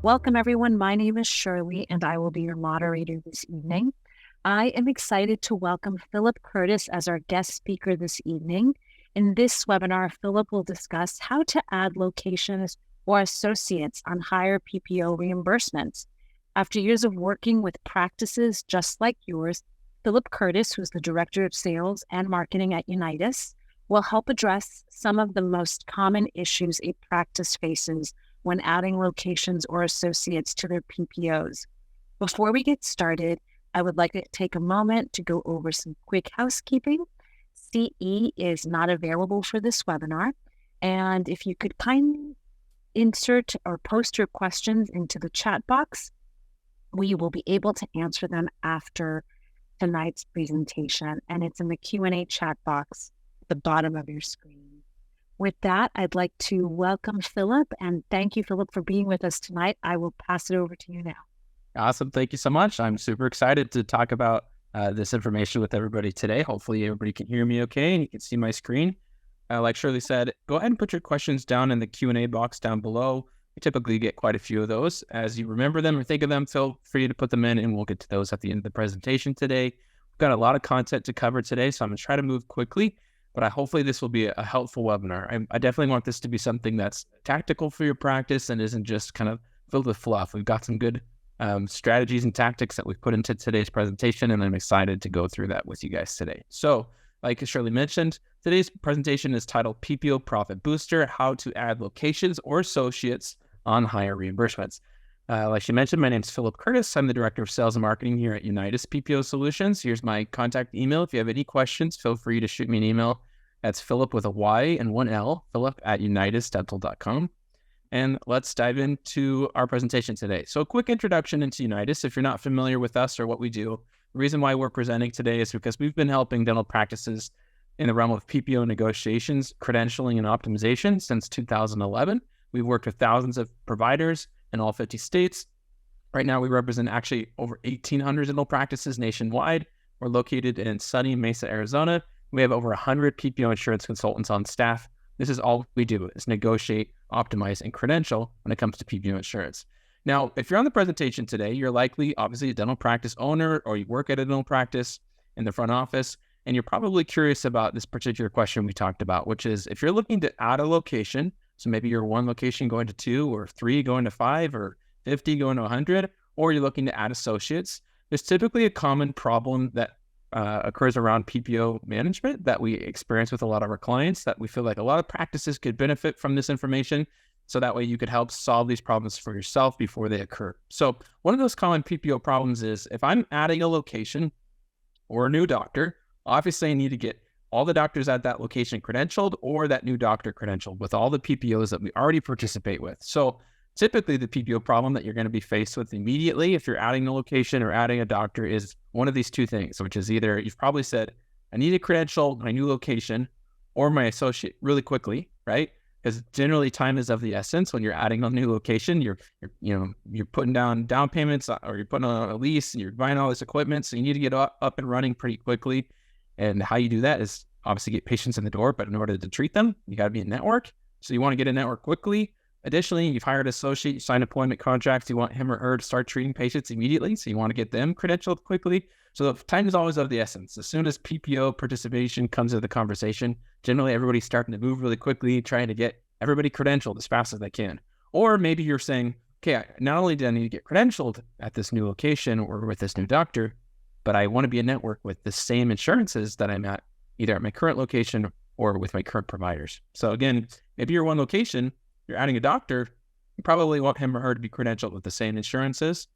Welcome, everyone. My name is Shirley, and I will be your moderator this evening. I am excited to welcome Phylip Curtis as our guest speaker this evening. In this webinar, Phylip will discuss how to add locations or associates on higher PPO reimbursements. After years of working with practices just like yours, Phylip Curtis, who's the Director of Sales and Marketing at Unitas, will help address some of the most common issues a practice faces when adding locations or associates to their PPOs. Before we get started, I would like to take a moment to go over some quick housekeeping. CE is not available for this webinar, and if you could kindly insert or post your questions into the chat box, we will be able to answer them after tonight's presentation, and it's in the Q&A chat box at the bottom of your screen. With that, I'd like to welcome Phylip, and thank you, Phylip, for being with us tonight. I will pass it over to you now. Awesome. Thank you so much. I'm super excited to talk about this information with everybody today. Hopefully everybody can hear me okay and you can see my screen. Like Shirley said, go ahead and put your questions down in the Q&A box down below. We typically get quite a few of those. As you remember them or think of them, feel free to put them in and we'll get to those at the end of the presentation today. We've got a lot of content to cover today, so I'm going to try to move quickly. But hopefully this will be a helpful webinar. I definitely want this to be something that's tactical for your practice and isn't just kind of filled with fluff. We've got some good strategies and tactics that we've put into today's presentation, and I'm excited to go through that with you guys today. So, like Shirley mentioned, today's presentation is titled PPO Profit Booster, How to Add Locations or Associates on Higher Reimbursements. Like she mentioned, my name is Phylip Curtis. I'm the Director of Sales and Marketing here at Unitas PPO Solutions. Here's my contact email. If you have any questions, feel free to shoot me an email. That's Phylip with a Y and one L, Phylip@unitasdental.com. And let's dive into our presentation today. So a quick introduction into Unitas. If you're not familiar with us or what we do, the reason why we're presenting today is because we've been helping dental practices in the realm of PPO negotiations, credentialing, and optimization since 2011. We've worked with thousands of providers in all 50 states. Right now, we represent actually over 1,800 dental practices nationwide. We're located in sunny Mesa, Arizona. We have over 100 PPO insurance consultants on staff. This is all we do, is negotiate, optimize, and credential when it comes to PPO insurance. Now, if you're on the presentation today, you're likely, obviously, a dental practice owner, or you work at a dental practice in the front office, and you're probably curious about this particular question we talked about, which is if you're looking to add a location, so maybe you're one location going to 2 or 3 going to 5 or 50 going to 100, or you're looking to add associates, there's typically a common problem that occurs around PPO management that we experience with a lot of our clients, that we feel like a lot of practices could benefit from this information. So that way you could help solve these problems for yourself before they occur. So one of those common PPO problems is if I'm adding a location or a new doctor, obviously I need to get all the doctors at that location credentialed or that new doctor credentialed with all the PPOs that we already participate with. So typically the PPO problem that you're going to be faced with immediately if you're adding a location or adding a doctor is one of these two things, which is either you've probably said, I need to credential my new location or my associate really quickly, right? Because generally time is of the essence when you're adding a new location. You're putting down payments or you're putting on a lease and you're buying all this equipment. So you need to get up and running pretty quickly. And how you do that is obviously get patients in the door, but in order to treat them, you got to be a network. So you want to get a network quickly. Additionally, you've hired an associate, you sign employment contracts, you want him or her to start treating patients immediately. So you want to get them credentialed quickly. So the time is always of the essence. As soon as PPO participation comes into the conversation, generally everybody's starting to move really quickly, trying to get everybody credentialed as fast as they can. Or maybe you're saying, okay, not only do I need to get credentialed at this new location or with this new doctor, but I want to be a network with the same insurances that I'm at, either at my current location or with my current providers. So again, maybe you're one location, you're adding a doctor, you probably want him or her to be credentialed with the same insurances,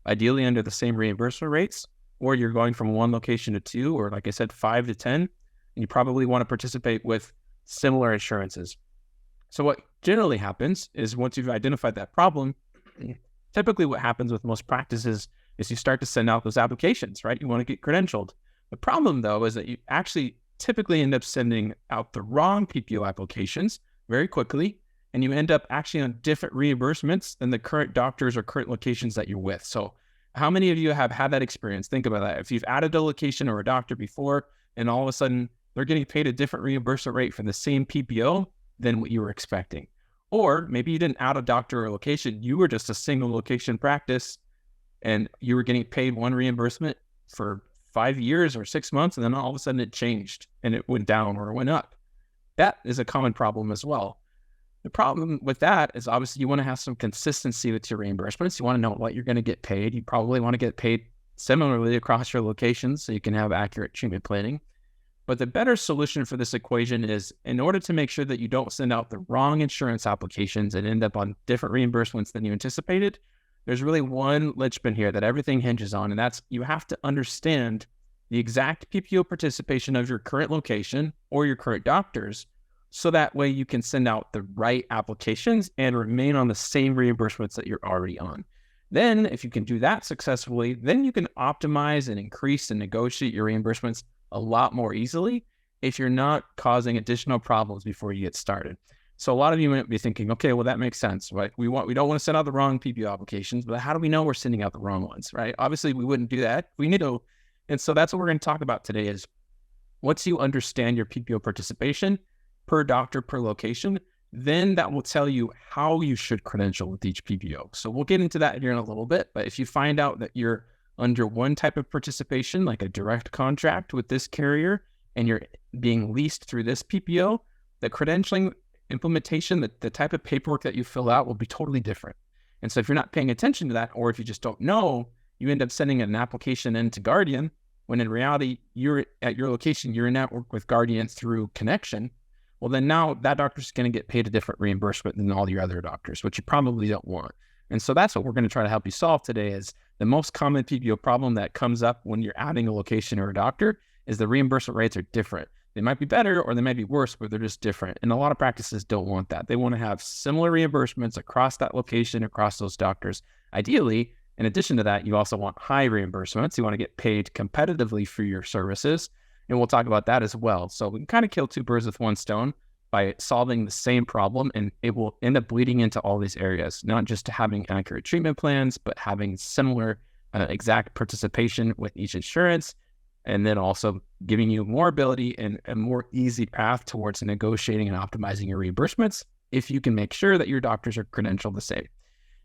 ideally under the same reimbursement rates, or you're going from one location to 2, or like I said, 5 to 10, and you probably want to participate with similar insurances. So what generally happens is once you've identified that problem, typically what happens with most practices is you start to send out those applications, right? You want to get credentialed. The problem though is that you actually typically end up sending out the wrong PPO applications very quickly, and you end up actually on different reimbursements than the current doctors or current locations that you're with. So how many of you have had that experience? Think about that. If you've added a location or a doctor before, and all of a sudden they're getting paid a different reimbursement rate for the same PPO than what you were expecting. Or maybe you didn't add a doctor or location. You were just a single location practice and you were getting paid one reimbursement for 5 years or 6 months, and then all of a sudden it changed and it went down or it went up. That is a common problem as well. The problem with that is obviously you want to have some consistency with your reimbursements. You want to know what you're going to get paid. You probably want to get paid similarly across your locations so you can have accurate treatment planning. But the better solution for this equation is, in order to make sure that you don't send out the wrong insurance applications and end up on different reimbursements than you anticipated, there's really one linchpin here that everything hinges on, and that's you have to understand the exact PPO participation of your current location or your current doctors, so that way you can send out the right applications and remain on the same reimbursements that you're already on. Then, if you can do that successfully, then you can optimize and increase and negotiate your reimbursements a lot more easily if you're not causing additional problems before you get started. So a lot of you might be thinking, okay, well, that makes sense, right? We don't want to send out the wrong PPO applications, but how do we know we're sending out the wrong ones, right? Obviously, we wouldn't do that. We need to. And so that's what we're going to talk about today is once you understand your PPO participation per doctor, per location, then that will tell you how you should credential with each PPO. So we'll get into that here in a little bit. But if you find out that you're under one type of participation, like a direct contract with this carrier, and you're being leased through this PPO, the credentialing implementation, the type of paperwork that you fill out will be totally different. And so if you're not paying attention to that, or if you just don't know, you end up sending an application into Guardian, when in reality, you're at your location, you're in network with Guardian through connection. Well, then now that doctor's going to get paid a different reimbursement than all your other doctors, which you probably don't want. And so that's what we're going to try to help you solve today is the most common PPO problem that comes up when you're adding a location or a doctor is the reimbursement rates are different. They might be better or they might be worse, but they're just different. And a lot of practices don't want that. They want to have similar reimbursements across that location, across those doctors. Ideally, in addition to that, you also want high reimbursements. You want to get paid competitively for your services. And we'll talk about that as well. So we can kind of kill two birds with one stone by solving the same problem, and it will end up bleeding into all these areas, not just having accurate treatment plans, but having similar exact participation with each insurance, and then also giving you more ability and a more easy path towards negotiating and optimizing your reimbursements if you can make sure that your doctors are credentialed the same.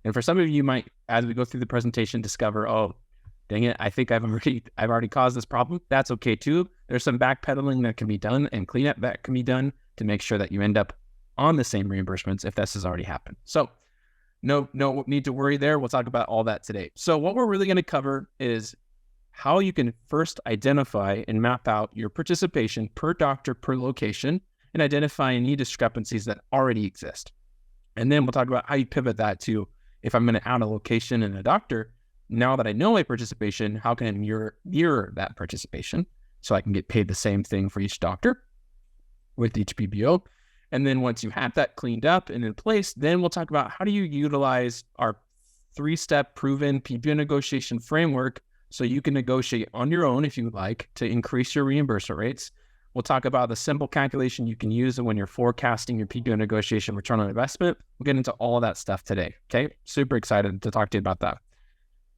And for some of you might, as we go through the presentation, discover, oh, dang it, I think I've already caused this problem. That's okay too. There's some backpedaling that can be done and cleanup that can be done to make sure that you end up on the same reimbursements if this has already happened. So no need to worry there. We'll talk about all that today. So what we're really going to cover is how you can first identify and map out your participation per doctor, per location, and identify any discrepancies that already exist. And then we'll talk about how you pivot that to, if I'm going to add a location and a doctor, now that I know my participation, how can I mirror that participation so I can get paid the same thing for each doctor with each PPO? And then once you have that cleaned up and in place, then we'll talk about how do you utilize our 3-step proven PPO negotiation framework so you can negotiate on your own if you would like to increase your reimbursement rates. We'll talk about the simple calculation you can use when you're forecasting your PPO negotiation return on investment. We'll get into all of that stuff today. Okay, super excited to talk to you about that.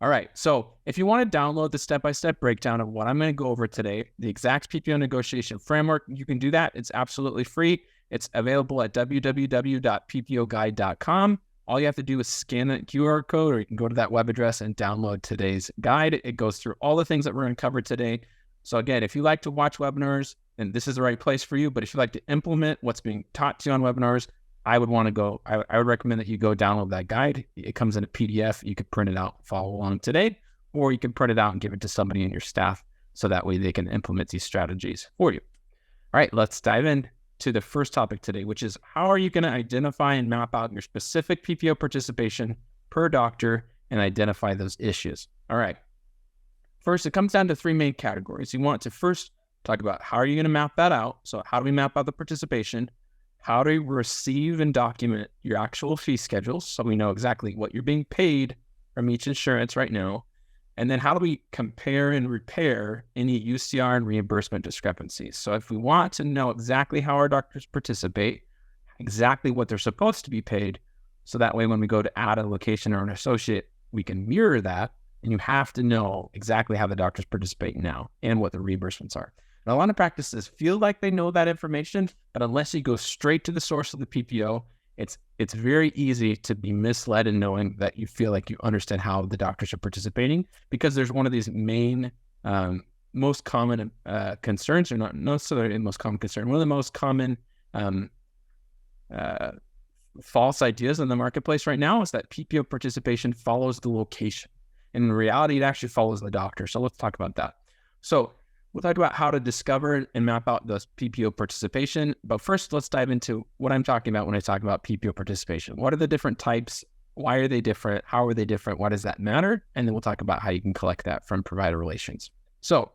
All right, so if you want to download the step-by-step breakdown of what I'm going to go over today, the exact PPO negotiation framework, you can do that. It's absolutely free. It's available at www.ppoguide.com. All you have to do is scan that QR code, or you can go to that web address and download today's guide. It goes through all the things that we're going to cover today. So again, if you like to watch webinars, then this is the right place for you. But if you like to implement what's being taught to you on webinars, I would recommend that you go download that guide. It comes in a PDF. You could print it out, follow along today, or you can print it out and give it to somebody in your staff so that way they can implement these strategies for you. All right, let's dive in to the first topic today, which is how are you going to identify and map out your specific PPO participation per doctor and identify those issues. All right. First, it comes down to 3 main categories. You want to first talk about how are you going to map that out? So how do we map out the participation? How do we receive and document your actual fee schedules so we know exactly what you're being paid from each insurance right now? And then how do we compare and repair any UCR and reimbursement discrepancies? So if we want to know exactly how our doctors participate, exactly what they're supposed to be paid, so that way when we go to add a location or an associate, we can mirror that, and you have to know exactly how the doctors participate now and what the reimbursements are. And a lot of practices feel like they know that information, but unless you go straight to the source of the PPO It's very easy to be misled in knowing that you feel like you understand how the doctors are participating, because there's one of these main most common concerns, or not necessarily the most common concern, one of the most common false ideas in the marketplace right now is that PPO participation follows the location. And in reality, it actually follows the doctor. So let's talk about that. So we'll talk about how to discover and map out the PPO participation. But first, let's dive into what I'm talking about when I talk about PPO participation. What are the different types? Why are they different? How are they different? Why does that matter? And then we'll talk about how you can collect that from provider relations. So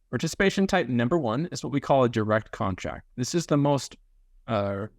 participation type number one is what we call a direct contract. This is the most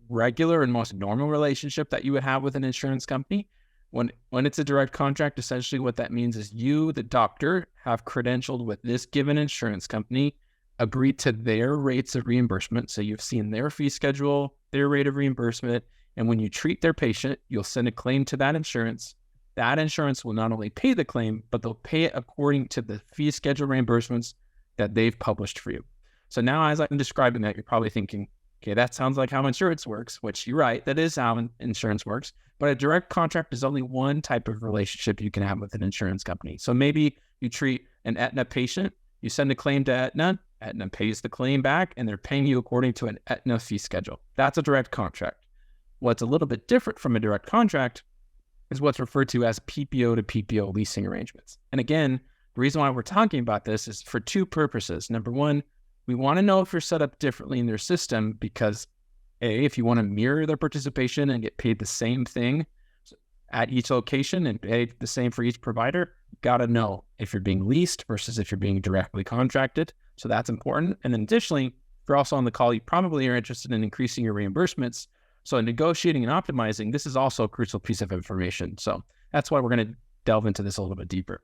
regular and most normal relationship that you would have with an insurance company. When it's a direct contract, essentially what that means is you, the doctor, have credentialed with this given insurance company, agreed to their rates of reimbursement. So you've seen their fee schedule, their rate of reimbursement, and when you treat their patient, you'll send a claim to that insurance. That insurance will not only pay the claim, but they'll pay it according to the fee schedule reimbursements that they've published for you. So now as I'm describing that, you're probably thinking, okay, that sounds like how insurance works, which you're right, that is how insurance works. But a direct contract is only one type of relationship you can have with an insurance company. So maybe you treat an Aetna patient, you send a claim to Aetna, Aetna pays the claim back, and they're paying you according to an Aetna fee schedule. That's a direct contract. What's a little bit different from a direct contract is what's referred to as PPO to PPO leasing arrangements. And again, the reason why we're talking about this is for two purposes. Number one, we want to know if you're set up differently in their system because A, if you want to mirror their participation and get paid the same thing at each location and pay the same for each provider, you got to know if you're being leased versus if you're being directly contracted. So that's important. And then additionally, if you're also on the call, you probably are interested in increasing your reimbursements. So in negotiating and optimizing, this is also a crucial piece of information. So that's why we're going to delve into this a little bit deeper.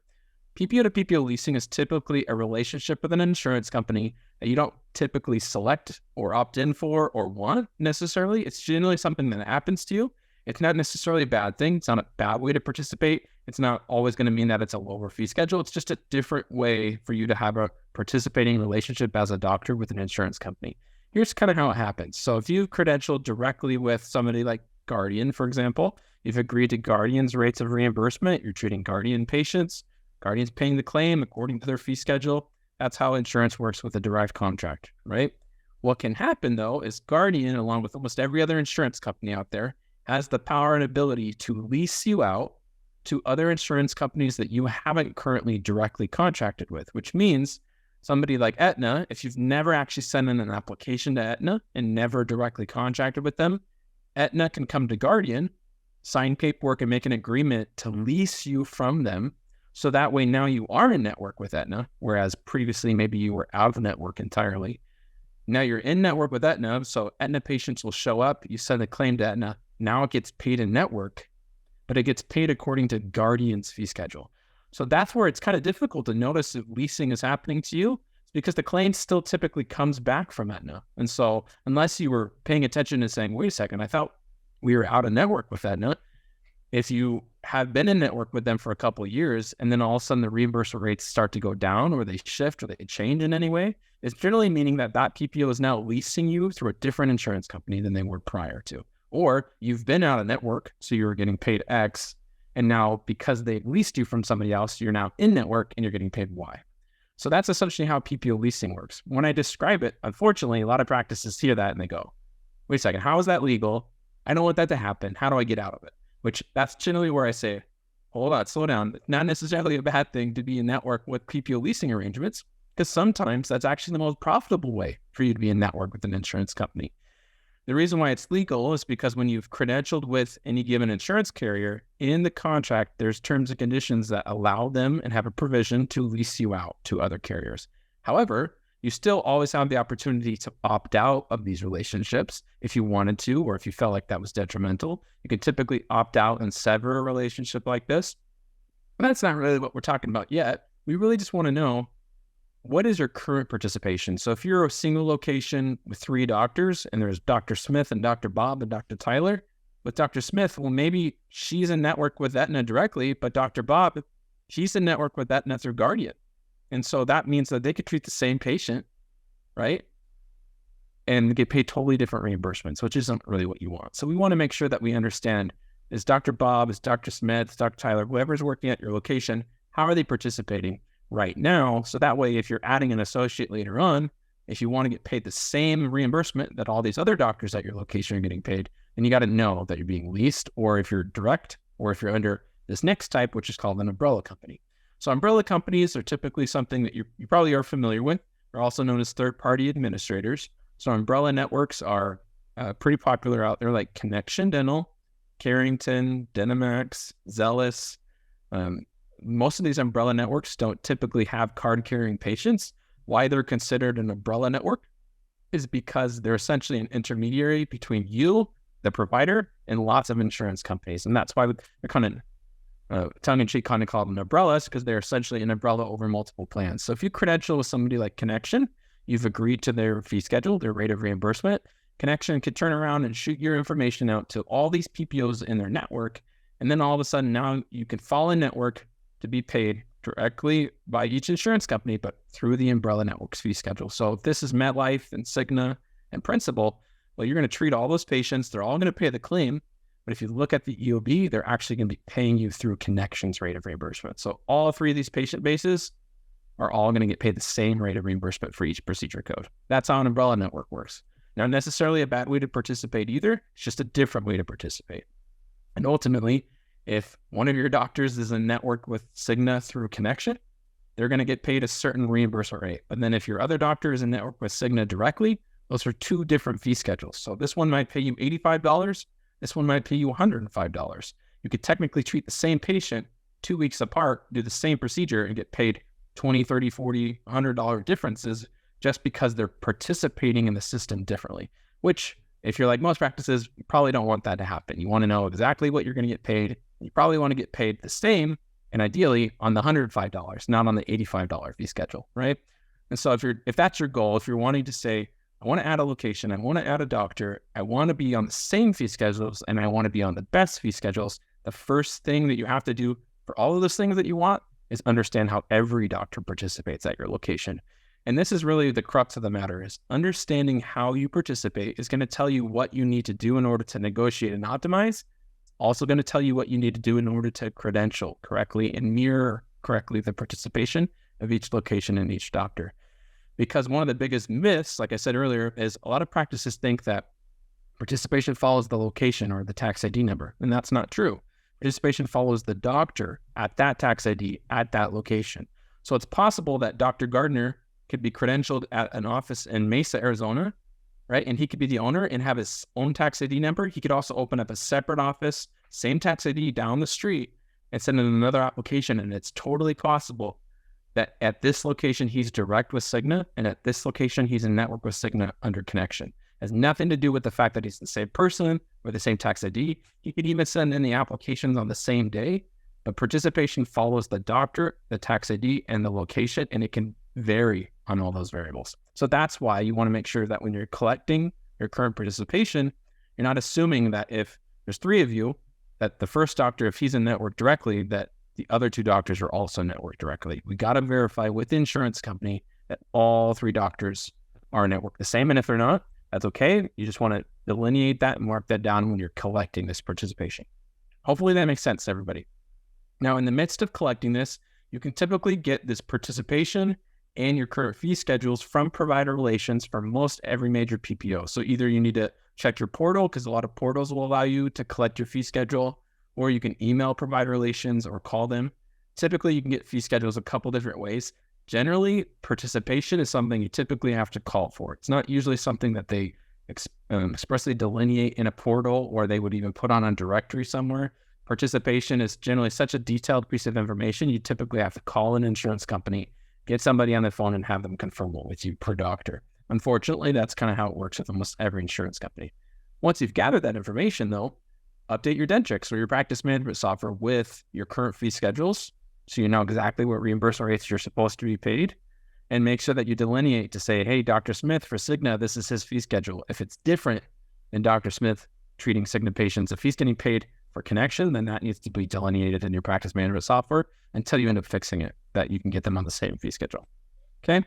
PPO to PPO leasing is typically a relationship with an insurance company that you don't typically select or opt in for or want necessarily. It's generally something that happens to you. It's not necessarily a bad thing. It's not a bad way to participate. It's not always going to mean that it's a lower fee schedule. It's just a different way for you to have a participating relationship as a doctor with an insurance company. Here's kind of how it happens. So if you've credentialed directly with somebody like Guardian, for example, you've agreed to Guardian's rates of reimbursement, you're treating Guardian patients, Guardian's paying the claim according to their fee schedule. That's how insurance works with a direct contract, right? What can happen, though, is Guardian, along with almost every other insurance company out there, has the power and ability to lease you out to other insurance companies that you haven't currently directly contracted with, which means somebody like Aetna, if you've never actually sent in an application to Aetna and never directly contracted with them, Aetna can come to Guardian, sign paperwork, and make an agreement to lease you from them. So that way now you are in network with Aetna, whereas previously maybe you were out of network entirely. Now you're in network with Aetna, so Aetna patients will show up, you send a claim to Aetna, now it gets paid in network, but it gets paid according to Guardian's fee schedule. So that's where it's kind of difficult to notice if leasing is happening to you, because the claim still typically comes back from Aetna. And so unless you were paying attention and saying, wait a second, I thought we were out of network with Aetna, if you have been in network with them for a couple of years and then all of a sudden the reimbursement rates start to go down or they shift or they change in any way, it's generally meaning that that PPO is now leasing you through a different insurance company than they were prior to. Or you've been out of network, so you were getting paid X, and now because they leased you from somebody else, you're now in network and you're getting paid Y. So that's essentially how PPO leasing works. When I describe it, unfortunately, a lot of practices hear that and they go, wait a second, how is that legal? I don't want that to happen. How do I get out of it? Which that's generally where I say, hold on, slow down. It's not necessarily a bad thing to be in network with PPO leasing arrangements, because sometimes that's actually the most profitable way for you to be in network with an insurance company. The reason why it's legal is because when you've credentialed with any given insurance carrier, in the contract, there's terms and conditions that allow them and have a provision to lease you out to other carriers. However, you still always have the opportunity to opt out of these relationships if you wanted to, or if you felt like that was detrimental. You can typically opt out and sever a relationship like this. But that's not really what we're talking about yet. We really just want to know, what is your current participation? So if you're a single location with 3 doctors and there's Dr. Smith and Dr. Bob and Dr. Tyler, with Dr. Smith, well, maybe she's in network with Aetna directly, but Dr. Bob, she's in network with Aetna through Guardian. And so that means that they could treat the same patient, right? and get paid totally different reimbursements, which isn't really what you want. So we want to make sure that we understand, is Dr. Bob, is Dr. Smith, is Dr. Tyler, whoever's working at your location, how are they participating right now? So that way, if you're adding an associate later on, if you want to get paid the same reimbursement that all these other doctors at your location are getting paid, then you got to know that you're being leased, or if you're direct, or if you're under this next type, which is called an umbrella company. So umbrella companies are typically something that you probably are familiar with. They're also known as third-party administrators. So umbrella networks are pretty popular out there, like Connection Dental, Carrington, Dentamax, Zealous. Most of these umbrella networks don't typically have card-carrying patients. Why they're considered an umbrella network is because they're essentially an intermediary between you, the provider, and lots of insurance companies. And that's why they're kind of tongue-in-cheek kind of called them umbrellas, because they're essentially an umbrella over multiple plans. So if you credential with somebody like Connection, you've agreed to their fee schedule, their rate of reimbursement. Connection could turn around and shoot your information out to all these PPOs in their network. And then all of a sudden now you can fall in network to be paid directly by each insurance company, but through the umbrella network's fee schedule. So if this is MetLife and Cigna and Principal, well, you're going to treat all those patients. They're all going to pay the claim. But if you look at the EOB, they're actually going to be paying you through Connection's rate of reimbursement. So all three of these patient bases are all going to get paid the same rate of reimbursement for each procedure code. That's how an umbrella network works. Not necessarily a bad way to participate either. It's just a different way to participate. And ultimately, if one of your doctors is in network with Cigna through Connection, they're going to get paid a certain reimbursement rate. But then if your other doctor is in network with Cigna directly, those are two different fee schedules. So this one might pay you $85. This one might pay you $105. You could technically treat the same patient 2 weeks apart, do the same procedure, and get paid $20, $30, $40, $100 differences just because they're participating in the system differently, which if you're like most practices, you probably don't want that to happen. You want to know exactly what you're going to get paid. You probably want to get paid the same, and ideally on the $105, not on the $85 fee schedule, right? And so if that's your goal, if you're wanting to say, I want to add a location, I want to add a doctor, I want to be on the same fee schedules, and I want to be on the best fee schedules, the first thing that you have to do for all of those things that you want is understand how every doctor participates at your location. And this is really the crux of the matter, is understanding how you participate is going to tell you what you need to do in order to negotiate and optimize. Also going to tell you what you need to do in order to credential correctly and mirror correctly the participation of each location and each doctor. Because one of the biggest myths, like I said earlier, is a lot of practices think that participation follows the location or the tax ID number, and that's not true. Participation follows the doctor at that tax ID at that location. So it's possible that Dr. Gardner could be credentialed at an office in Mesa, Arizona, right? And he could be the owner and have his own tax ID number. He could also open up a separate office, same tax ID down the street, and send in another application. And it's totally possible that at this location, he's direct with Cigna, and at this location, he's in network with Cigna under Connection. It has nothing to do with the fact that he's the same person or the same tax ID. He could even send in the applications on the same day, but participation follows the doctor, the tax ID, and the location, and it can vary on all those variables. So that's why you want to make sure that when you're collecting your current participation, you're not assuming that if there's three of you, that the first doctor, if he's in network directly, that the other two doctors are also networked directly. We got to verify with the insurance company that all three doctors are networked the same. And if they're not, that's okay. You just want to delineate that and mark that down when you're collecting this participation. Hopefully that makes sense to everybody. Now, in the midst of collecting this, you can typically get this participation and your current fee schedules from provider relations for most every major PPO. So either you need to check your portal, because a lot of portals will allow you to collect your fee schedule, or you can email provider relations or call them. Typically, you can get fee schedules a couple different ways. Generally, participation is something you typically have to call for. It's not usually something that they expressly delineate in a portal, or they would even put on a directory somewhere. Participation is generally such a detailed piece of information, you typically have to call an insurance company, get somebody on the phone, and have them confirm it with you per doctor. Unfortunately, that's kind of how it works with almost every insurance company. Once you've gathered that information, though, update your Dentrix or your practice management software with your current fee schedules, so you know exactly what reimbursement rates you're supposed to be paid, and make sure that you delineate to say, hey, Dr. Smith for Cigna, this is his fee schedule. If it's different than Dr. Smith treating Cigna patients, if he's getting paid for Connection, then that needs to be delineated in your practice management software until you end up fixing it, that you can get them on the same fee schedule. Okay.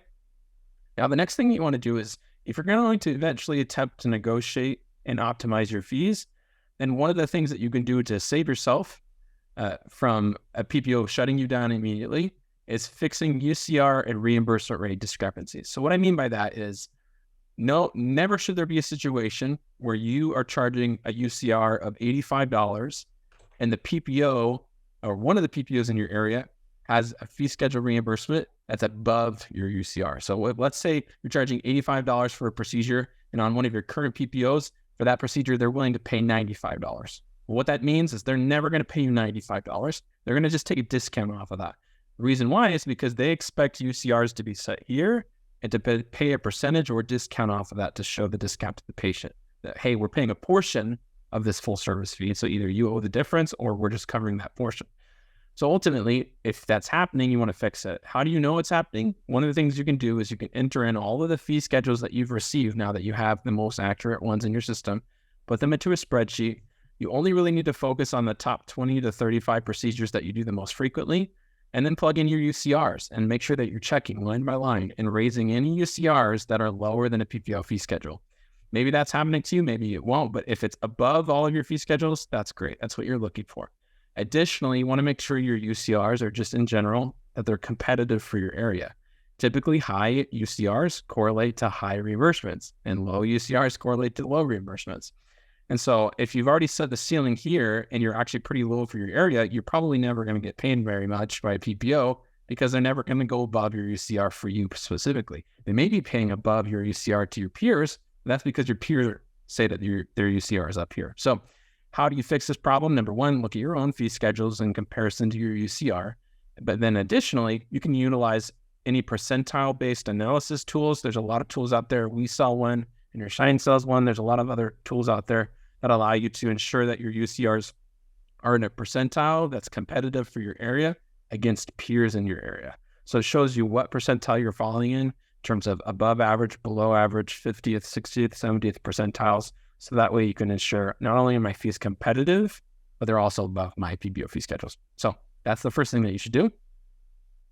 Now, the next thing you want to do is if you're going to eventually attempt to negotiate and optimize your fees, then one of the things that you can do to save yourself from a PPO shutting you down immediately is fixing UCR and reimbursement rate discrepancies. So what I mean by that is, never should there be a situation where you are charging a UCR of $85 and the PPO or one of the PPOs in your area has a fee schedule reimbursement that's above your UCR. So let's say you're charging $85 for a procedure, and on one of your current PPOs for that procedure, they're willing to pay $95. Well, what that means is they're never going to pay you $95. They're going to just take a discount off of that. The reason why is because they expect UCRs to be set here and to pay a percentage or discount off of that to show the discount to the patient that, hey, we're paying a portion of this full service fee. So either you owe the difference or we're just covering that portion. So ultimately, if that's happening, you want to fix it. How do you know it's happening? One of the things you can do is you can enter in all of the fee schedules that you've received now that you have the most accurate ones in your system, put them into a spreadsheet. You only really need to focus on the top 20 to 35 procedures that you do the most frequently, and then plug in your UCRs and make sure that you're checking line by line and raising any UCRs that are lower than a PPO fee schedule. Maybe that's happening to you, maybe it won't, but if it's above all of your fee schedules, that's great. That's what you're looking for. Additionally, you want to make sure your UCRs are just in general, that they're competitive for your area. Typically, high UCRs correlate to high reimbursements and low UCRs correlate to low reimbursements. And so if you've already set the ceiling here and you're actually pretty low for your area, you're probably never going to get paid very much by a PPO because they're never going to go above your UCR for you specifically. They may be paying above your UCR to your peers, but that's because your peers say that their UCR is up here. So how do you fix this problem? Number one, look at your own fee schedules in comparison to your UCR. But then additionally, you can utilize any percentile-based analysis tools. There's a lot of tools out there. We sell one, and your Schein sells one. There's a lot of other tools out there that allow you to ensure that your UCRs are in a percentile that's competitive for your area against peers in your area. So it shows you what percentile you're falling in terms of above average, below average, 50th, 60th, 70th percentiles. So that way you can ensure not only are my fees competitive, but they're also above my PPO fee schedules. So that's the first thing that you should do.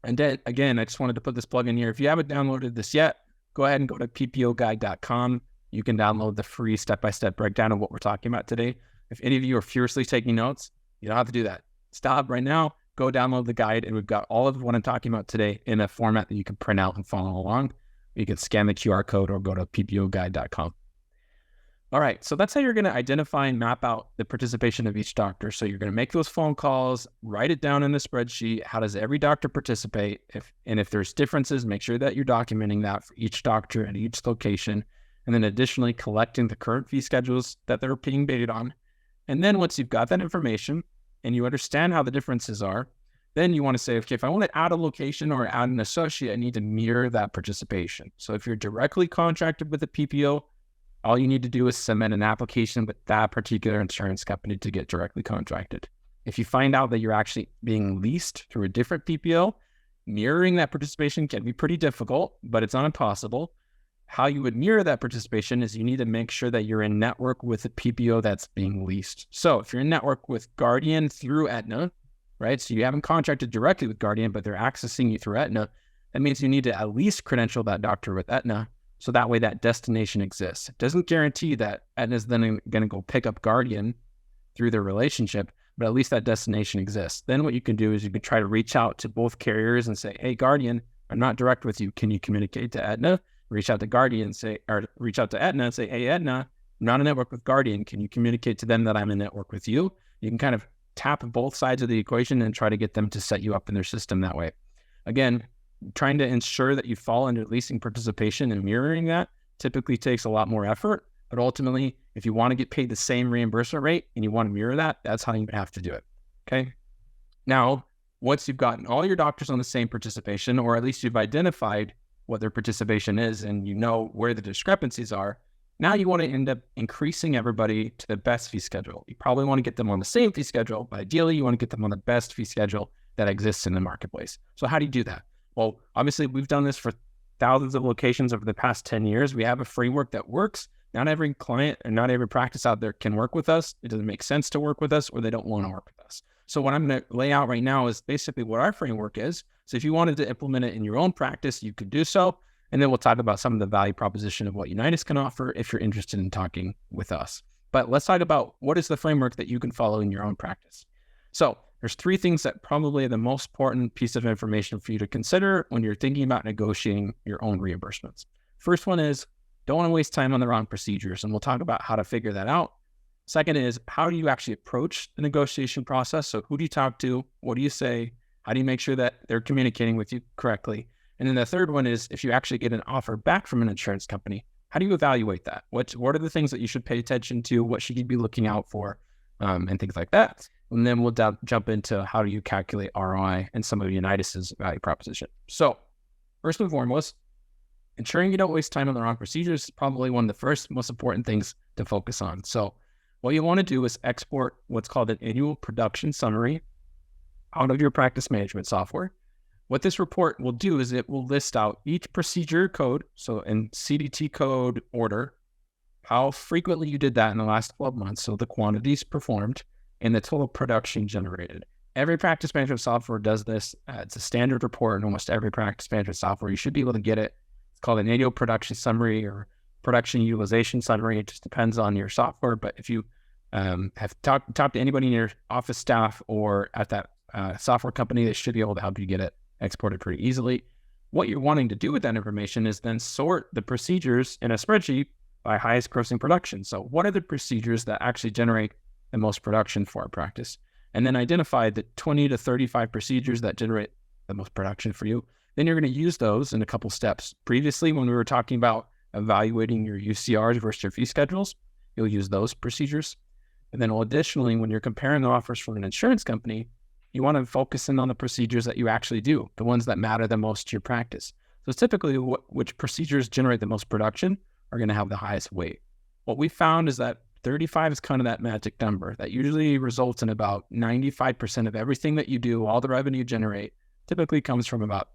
And then again, I just wanted to put this plug in here. If you haven't downloaded this yet, go ahead and go to ppoguide.com. You can download the free step-by-step breakdown of what we're talking about today. If any of you are furiously taking notes, you don't have to do that. Stop right now, go download the guide, and we've got all of what I'm talking about today in a format that you can print out and follow along. You can scan the QR code or go to ppoguide.com. All right, so that's how you're going to identify and map out the participation of each doctor. So you're going to make those phone calls, write it down in the spreadsheet. How does every doctor participate? If there's differences, make sure that you're documenting that for each doctor at each location. And then additionally, collecting the current fee schedules that they're being paid on. And then once you've got that information and you understand how the differences are, then you want to say, okay, if I want to add a location or add an associate, I need to mirror that participation. So if you're directly contracted with a PPO, all you need to do is submit an application with that particular insurance company to get directly contracted. If you find out that you're actually being leased through a different PPO, mirroring that participation can be pretty difficult, but it's not impossible. How you would mirror that participation is you need to make sure that you're in network with the PPO that's being leased. So if you're in network with Guardian through Aetna, right? So you haven't contracted directly with Guardian, but they're accessing you through Aetna. That means you need to at least credential that doctor with Aetna. So that way that destination exists. It doesn't guarantee that Aetna is then going to go pick up Guardian through their relationship, but at least that destination exists. Then what you can do is you can try to reach out to both carriers and say, hey, Guardian, I'm not direct with you. Can you communicate to Aetna? Reach out to Guardian, reach out to Aetna and say, hey, Aetna, I'm not in network with Guardian. Can you communicate to them that I'm in network with you? You can kind of tap both sides of the equation and try to get them to set you up in their system that way. Again, trying to ensure that you fall under leasing participation and mirroring that typically takes a lot more effort. But ultimately, if you want to get paid the same reimbursement rate and you want to mirror that, that's how you have to do it. Okay. Now, once you've gotten all your doctors on the same participation, or at least you've identified what their participation is and you know where the discrepancies are, now you want to end up increasing everybody to the best fee schedule. You probably want to get them on the same fee schedule, but ideally you want to get them on the best fee schedule that exists in the marketplace. So how do you do that? Well, obviously we've done this for thousands of locations over the past 10 years. We have a framework that works. Not every client and not every practice out there can work with us. It doesn't make sense to work with us, or they don't want to work with us. So what I'm going to lay out right now is basically what our framework is. So if you wanted to implement it in your own practice, you could do so. And then we'll talk about some of the value proposition of what Unitas can offer if you're interested in talking with us. But let's talk about what is the framework that you can follow in your own practice. So there's 3 things that probably are the most important piece of information for you to consider when you're thinking about negotiating your own reimbursements. First one is, don't want to waste time on the wrong procedures, and we'll talk about how to figure that out. Second is, how do you actually approach the negotiation process? So who do you talk to? What do you say? How do you make sure that they're communicating with you correctly? And then the third one is, if you actually get an offer back from an insurance company, how do you evaluate that? What are the things that you should pay attention to? What should you be looking out for? And things like that. And then we'll jump into how do you calculate ROI and some of Unitas's value proposition. So first and foremost, ensuring you don't waste time on the wrong procedures is probably one of the first most important things to focus on. So what you want to do is export what's called an annual production summary out of your practice management software. What this report will do is it will list out each procedure code, so in CDT code order, how frequently you did that in the last 12 months, so the quantities performed, and the total production generated. Every practice management software does this. It's a standard report in almost every practice management software. You should be able to get it. It's called an annual production summary or production utilization summary. It just depends on your software. But if you have talked to anybody in your office staff or at that software company, they should be able to help you get it exported pretty easily. What you're wanting to do with that information is then sort the procedures in a spreadsheet by highest grossing production. So what are the procedures that actually generate the most production for our practice? And then identify the 20 to 35 procedures that generate the most production for you. Then you're going to use those in a couple steps. Previously, when we were talking about evaluating your UCRs versus your fee schedules, you'll use those procedures. And then additionally, when you're comparing offers from an insurance company, you want to focus in on the procedures that you actually do, the ones that matter the most to your practice. So typically, which procedures generate the most production are going to have the highest weight. What we found is that 35 is kind of that magic number that usually results in about 95% of everything that you do, all the revenue you generate, typically comes from about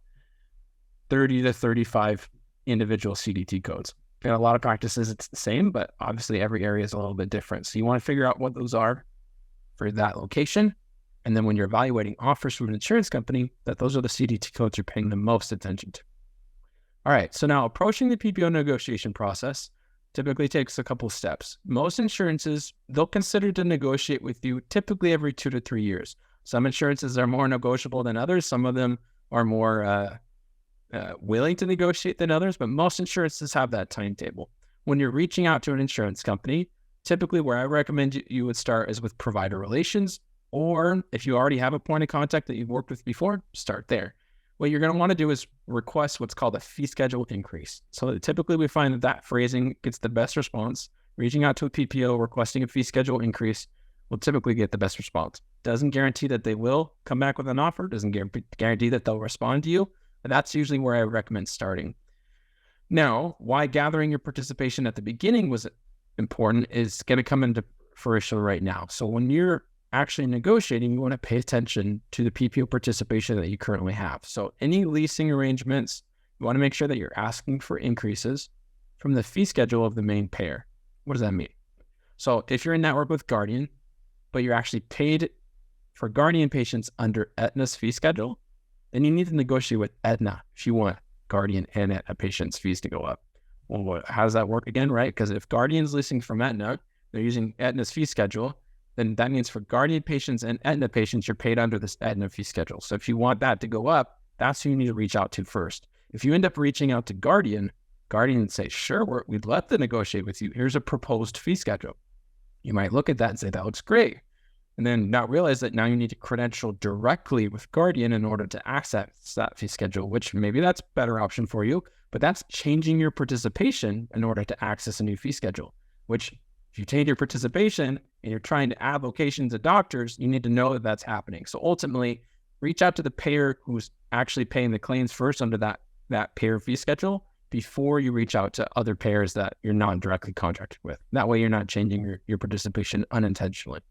30 to 35 individual CDT codes. In a lot of practices, it's the same, but obviously every area is a little bit different. So you want to figure out what those are for that location. And then when you're evaluating offers from an insurance company, that those are the CDT codes you're paying the most attention to. All right, so now approaching the PPO negotiation process typically takes a couple of steps. Most insurances, they'll consider to negotiate with you typically every 2 to 3 years. Some insurances are more negotiable than others. Some of them are more willing to negotiate than others, but most insurances have that timetable. When you're reaching out to an insurance company, typically where I recommend you would start is with provider relations, or if you already have a point of contact that you've worked with before, start there. What you're going to want to do is request what's called a fee schedule increase. So typically we find that phrasing gets the best response. Reaching out to a PPO, requesting a fee schedule increase will typically get the best response. Doesn't guarantee that they will come back with an offer, doesn't guarantee that they'll respond to you, but that's usually where I recommend starting. Now, why gathering your participation at the beginning was important is going to come into fruition right now. So when you're actually negotiating, you want to pay attention to the PPO participation that you currently have. So any leasing arrangements, you want to make sure that you're asking for increases from the fee schedule of the main payer. What does that mean? So if you're in network with Guardian, but you're actually paid for Guardian patients under Aetna's fee schedule, then you need to negotiate with Aetna if you want Guardian and Aetna patients' fees to go up. Well, how does that work again, right? Because if Guardian's leasing from Aetna, they're using Aetna's fee schedule, then that means for Guardian patients and Aetna patients, you're paid under this Aetna fee schedule. So if you want that to go up, that's who you need to reach out to first. If you end up reaching out to Guardian would say, sure, we'd love to negotiate with you. Here's a proposed fee schedule. You might look at that and say, that looks great. And then not realize that now you need to credential directly with Guardian in order to access that fee schedule, which maybe that's a better option for you, but that's changing your participation in order to access a new fee schedule, which if you change your participation and you're trying to add locations of doctors, you need to know that that's happening. So ultimately, reach out to the payer who's actually paying the claims first under that payer fee schedule before you reach out to other payers that you're not directly contracted with. That way you're not changing your participation unintentionally.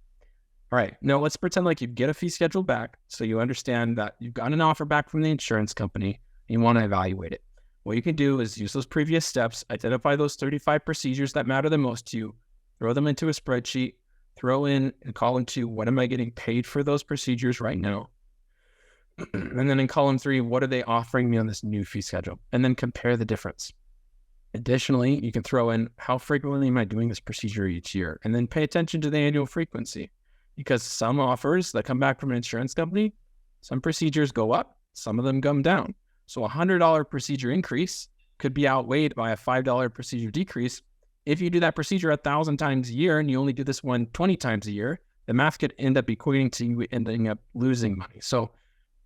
All right, now let's pretend like you get a fee schedule back so you understand that you've got an offer back from the insurance company and you want to evaluate it. What you can do is use those previous steps, identify those 35 procedures that matter the most to you, throw them into a spreadsheet, throw in a column 2, what am I getting paid for those procedures right now? And then in column 3, what are they offering me on this new fee schedule? And then compare the difference. Additionally, you can throw in how frequently am I doing this procedure each year? And then pay attention to the annual frequency, because some offers that come back from an insurance company, some procedures go up, some of them come down. So a $100 procedure increase could be outweighed by a $5 procedure decrease. If you do that procedure 1,000 times a year and you only do this one 20 times a year, the math could end up equating to you ending up losing money. So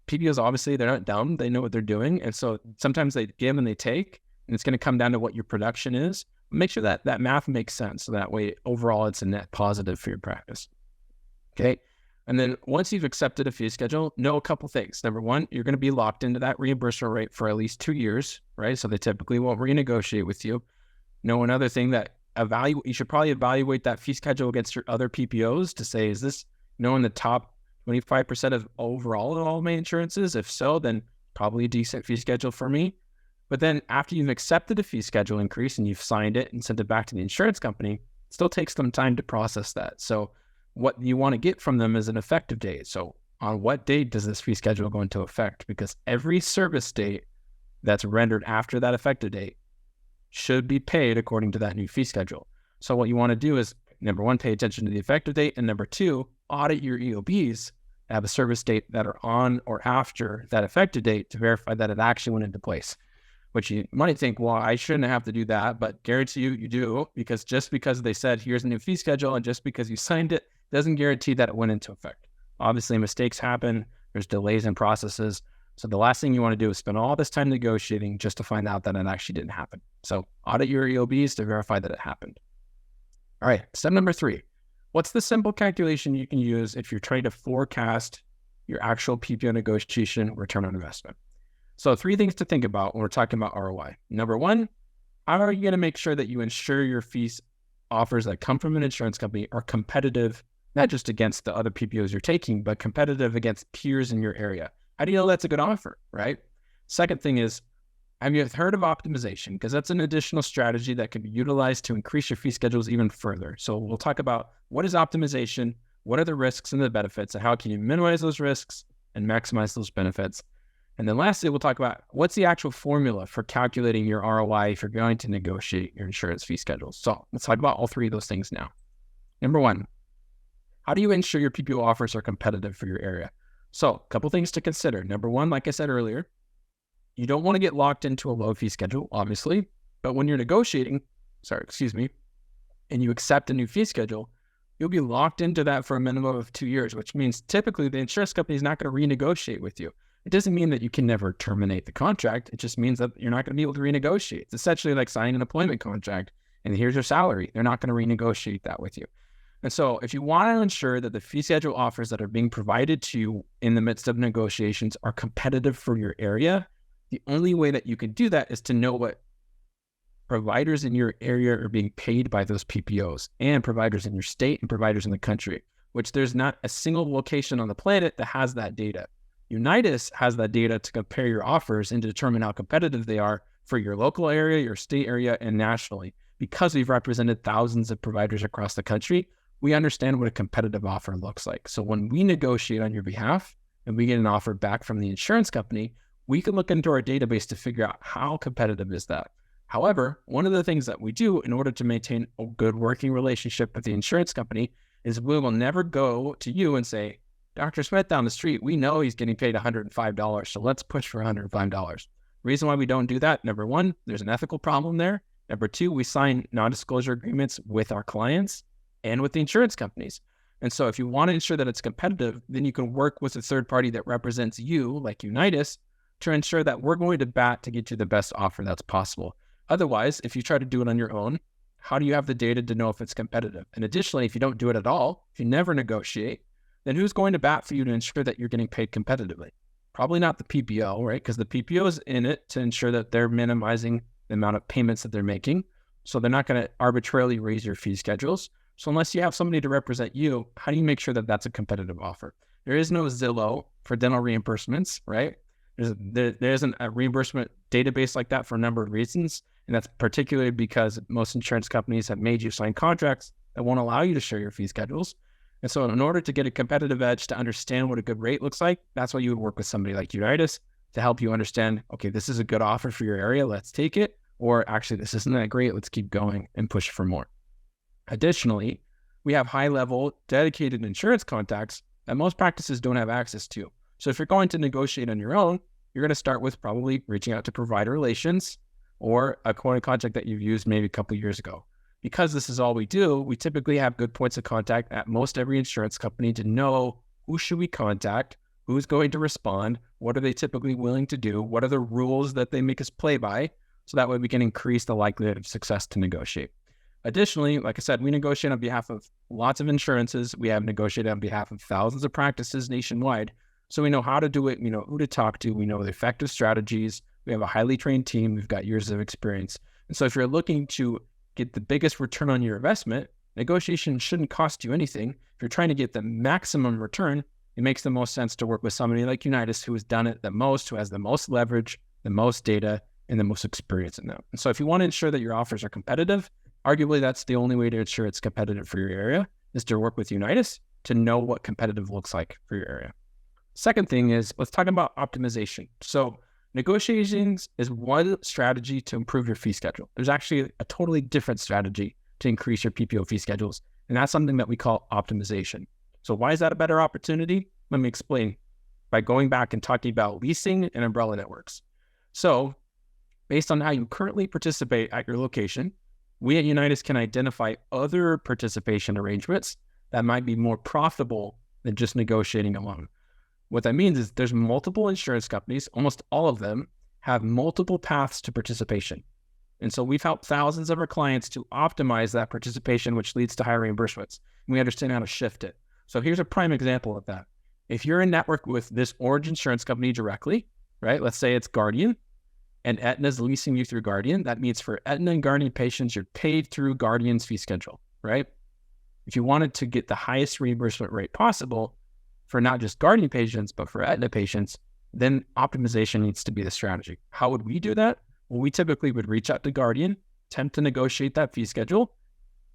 PPOs, obviously, they're not dumb. They know what they're doing. And so sometimes they give and they take, and it's going to come down to what your production is. Make sure that that math makes sense. So that way, overall, it's a net positive for your practice. Okay. And then once you've accepted a fee schedule, know a couple things. Number one, you're going to be locked into that reimbursement rate for at least 2 years, right? So they typically won't renegotiate with you. Know another thing, that you should probably evaluate that fee schedule against your other PPOs to say, is this in the top 25% of overall of all my insurances? If so, then probably a decent fee schedule for me. But then after you've accepted a fee schedule increase and you've signed it and sent it back to the insurance company, it still takes them time to process that. So what you want to get from them is an effective date. So on what date does this fee schedule go into effect? Because every service date that's rendered after that effective date should be paid according to that new fee schedule. So what you want to do is, number one, pay attention to the effective date, and number two, audit your EOBs that have a service date that are on or after that effective date to verify that it actually went into place. Which you might think, well, I shouldn't have to do that, but guarantee you do, because just because they said here's a new fee schedule and just because you signed it doesn't guarantee that it went into effect. Obviously, mistakes happen. There's delays in processes. So the last thing you want to do is spend all this time negotiating just to find out that it actually didn't happen. So audit your EOBs to verify that it happened. All right, step number 3. What's the simple calculation you can use if you're trying to forecast your actual PPO negotiation return on investment? So 3 things to think about when we're talking about ROI. Number 1, how are you going to make sure that you ensure your fees offers that come from an insurance company are competitive, not just against the other PPOs you're taking, but competitive against peers in your area? How do you know that's a good offer, right? Second thing is, have you heard of optimization? Because that's an additional strategy that can be utilized to increase your fee schedules even further. So we'll talk about what is optimization, what are the risks and the benefits, and how can you minimize those risks and maximize those benefits. And then lastly, we'll talk about what's the actual formula for calculating your ROI if you're going to negotiate your insurance fee schedules. So let's talk about all 3 of those things now. Number 1, how do you ensure your PPO offers are competitive for your area? So a couple things to consider. Number 1, like I said earlier, you don't want to get locked into a low fee schedule, obviously, but when you're negotiating, and you accept a new fee schedule, you'll be locked into that for a minimum of 2 years, which means typically the insurance company is not going to renegotiate with you. It doesn't mean that you can never terminate the contract. It just means that you're not going to be able to renegotiate. It's essentially like signing an employment contract and here's your salary. They're not going to renegotiate that with you. And so if you want to ensure that the fee schedule offers that are being provided to you in the midst of negotiations are competitive for your area, the only way that you can do that is to know what providers in your area are being paid by those PPOs, and providers in your state and providers in the country, which there's not a single location on the planet that has that data. Unitas has that data to compare your offers and to determine how competitive they are for your local area, your state area, and nationally. Because we've represented thousands of providers across the country, we understand what a competitive offer looks like. So when we negotiate on your behalf and we get an offer back from the insurance company, we can look into our database to figure out how competitive is that. However, one of the things that we do in order to maintain a good working relationship with the insurance company is we will never go to you and say, Dr. Smith down the street, we know he's getting paid $105, so let's push for $105. Reason why we don't do that, number 1, there's an ethical problem there. Number 2, we sign non-disclosure agreements with our clients and with the insurance companies. And so if you want to ensure that it's competitive, then you can work with a third party that represents you, like Unitas, to ensure that we're going to bat to get you the best offer that's possible. Otherwise, if you try to do it on your own, how do you have the data to know if it's competitive? And additionally, if you don't do it at all, if you never negotiate, then who's going to bat for you to ensure that you're getting paid competitively? Probably not the PPO, right? Because the PPO is in it to ensure that they're minimizing the amount of payments that they're making. So they're not going to arbitrarily raise your fee schedules. So unless you have somebody to represent you, how do you make sure that that's a competitive offer? There is no Zillow for dental reimbursements, right? There isn't a reimbursement database like that for a number of reasons. And that's particularly because most insurance companies have made you sign contracts that won't allow you to share your fee schedules. And so in order to get a competitive edge, to understand what a good rate looks like, that's why you would work with somebody like Unitas to help you understand, okay, this is a good offer for your area, let's take it. Or actually, this isn't that great, let's keep going and push for more. Additionally, we have high-level dedicated insurance contacts that most practices don't have access to. So if you're going to negotiate on your own, you're going to start with probably reaching out to provider relations or a point of contact that you've used maybe a couple of years ago. Because this is all we do, we typically have good points of contact at most every insurance company to know who should we contact, who's going to respond, what are they typically willing to do, what are the rules that they make us play by, so that way we can increase the likelihood of success to negotiate. Additionally, like I said, we negotiate on behalf of lots of insurances. We have negotiated on behalf of thousands of practices nationwide. So we know how to do it, we know who to talk to, we know the effective strategies, we have a highly trained team, we've got years of experience. And so if you're looking to get the biggest return on your investment, negotiation shouldn't cost you anything. If you're trying to get the maximum return, it makes the most sense to work with somebody like Unitas, who has done it the most, who has the most leverage, the most data, and the most experience in that. And so if you want to ensure that your offers are competitive, arguably that's the only way to ensure it's competitive for your area, is to work with Unitas to know what competitive looks like for your area. Second thing is, let's talk about optimization. So negotiations is one strategy to improve your fee schedule. There's actually a totally different strategy to increase your PPO fee schedules, and that's something that we call optimization. So why is that a better opportunity? Let me explain by going back and talking about leasing and umbrella networks. So based on how you currently participate at your location, we at Unitas can identify other participation arrangements that might be more profitable than just negotiating alone. What that means is there's multiple insurance companies, almost all of them have multiple paths to participation. And so we've helped thousands of our clients to optimize that participation, which leads to higher reimbursements. And we understand how to shift it. So here's a prime example of that. If you're in network with this orange insurance company directly, right? Let's say it's Guardian, and Aetna's leasing you through Guardian. That means for Aetna and Guardian patients, you're paid through Guardian's fee schedule, right? If you wanted to get the highest reimbursement rate possible for not just Guardian patients, but for Aetna patients, then optimization needs to be the strategy. How would we do that? Well, we typically would reach out to Guardian, attempt to negotiate that fee schedule.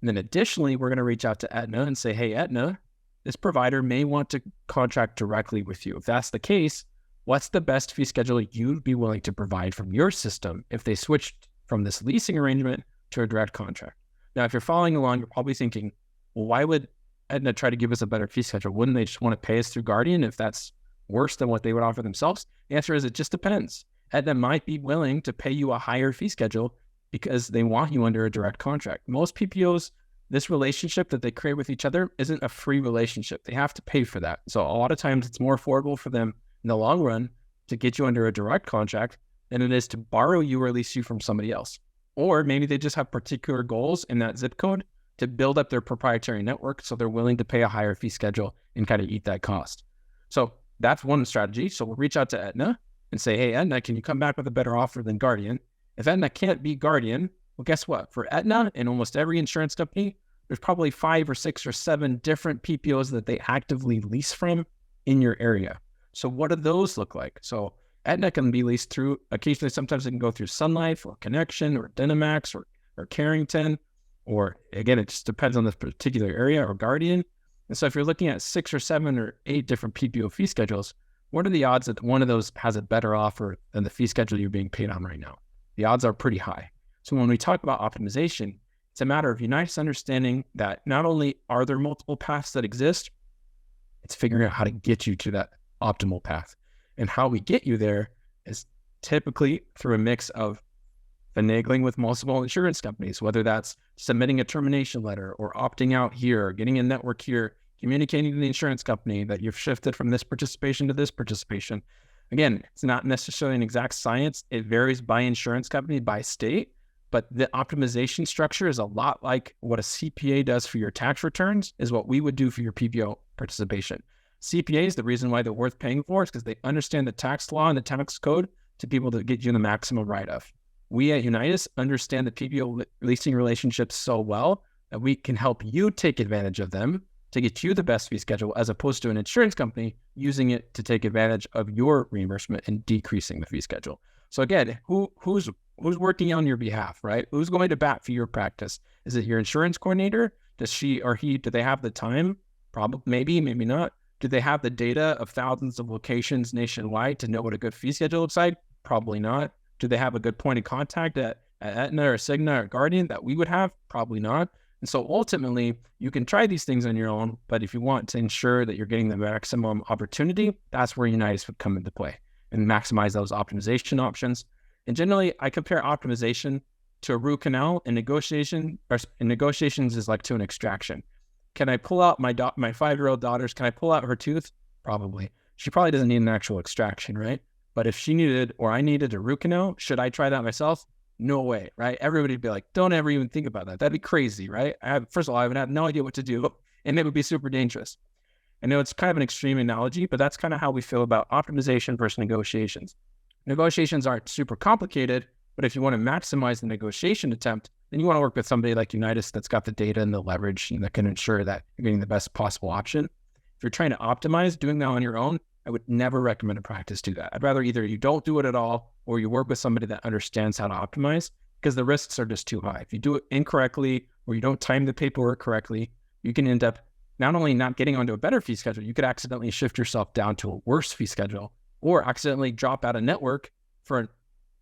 And then additionally, we're going to reach out to Aetna and say, hey, Aetna, this provider may want to contract directly with you. If that's the case, what's the best fee schedule you'd be willing to provide from your system if they switched from this leasing arrangement to a direct contract? Now, if you're following along, you're probably thinking, well, why would Aetna try to give us a better fee schedule? Wouldn't they just want to pay us through Guardian if that's worse than what they would offer themselves? The answer is it just depends. Aetna might be willing to pay you a higher fee schedule because they want you under a direct contract. Most PPOs, this relationship that they create with each other isn't a free relationship. They have to pay for that. So a lot of times it's more affordable for them in the long run to get you under a direct contract than it is to borrow you or lease you from somebody else. Or maybe they just have particular goals in that zip code to build up their proprietary network, so they're willing to pay a higher fee schedule and kind of eat that cost. So that's one strategy. So we'll reach out to Aetna and say, hey, Aetna, can you come back with a better offer than Guardian? If Aetna can't be Guardian, well, guess what? For Aetna and almost every insurance company, there's probably 5 or 6 or 7 different PPOs that they actively lease from in your area. So what do those look like? So Aetna can be leased through, occasionally, sometimes it can go through Sun Life or Connection or Dynamax or Carrington, or again, it just depends on the particular area, or Guardian. And so if you're looking at 6 or 7 or 8 different PPO fee schedules, what are the odds that one of those has a better offer than the fee schedule you're being paid on right now? The odds are pretty high. So when we talk about optimization, it's a matter of Unitas understanding that not only are there multiple paths that exist, it's figuring out how to get you to that optimal path. And how we get you there is typically through a mix of finagling with multiple insurance companies, whether that's submitting a termination letter or opting out here, or getting a network here, communicating to the insurance company that you've shifted from this participation to this participation. Again, it's not necessarily an exact science. It varies by insurance company, by state, but the optimization structure is a lot like what a CPA does for your tax returns is what we would do for your PPO participation. CPAs, the reason why they're worth paying for is because they understand the tax law and the tax code to be able to get you the maximum write-off. We at Unitas understand the PPO leasing relationships so well that we can help you take advantage of them to get you the best fee schedule, as opposed to an insurance company using it to take advantage of your reimbursement and decreasing the fee schedule. So again, who's working on your behalf, right? Who's going to bat for your practice? Is it your insurance coordinator? Does she or he, do they have the time Probably, maybe not. Do they have the data of thousands of locations nationwide to know what a good fee schedule looks like? Probably not. Do they have a good point of contact at Aetna or Cigna or Guardian that we would have? Probably not. And so ultimately, you can try these things on your own, but if you want to ensure that you're getting the maximum opportunity, that's where Unitas would come into play and maximize those optimization options. And generally, I compare optimization to a root canal, and negotiations is like to an extraction. Can I pull out my 5-year-old daughter's, can I pull out her tooth? Probably. She probably doesn't need an actual extraction, right? But if she needed, or I needed a root canal, should I try that myself? No way, right? Everybody'd be like, don't ever even think about that. That'd be crazy, right? First of all, I would have no idea what to do, and it would be super dangerous. I know it's kind of an extreme analogy, but that's kind of how we feel about optimization versus negotiations. Negotiations aren't super complicated, but if you want to maximize the negotiation attempt, then you want to work with somebody like Unitas that's got the data and the leverage and that can ensure that you're getting the best possible option. If you're trying to optimize, doing that on your own, I would never recommend a practice do that. I'd rather either you don't do it at all or you work with somebody that understands how to optimize, because the risks are just too high. If you do it incorrectly or you don't time the paperwork correctly, you can end up not only not getting onto a better fee schedule, you could accidentally shift yourself down to a worse fee schedule or accidentally drop out of network for an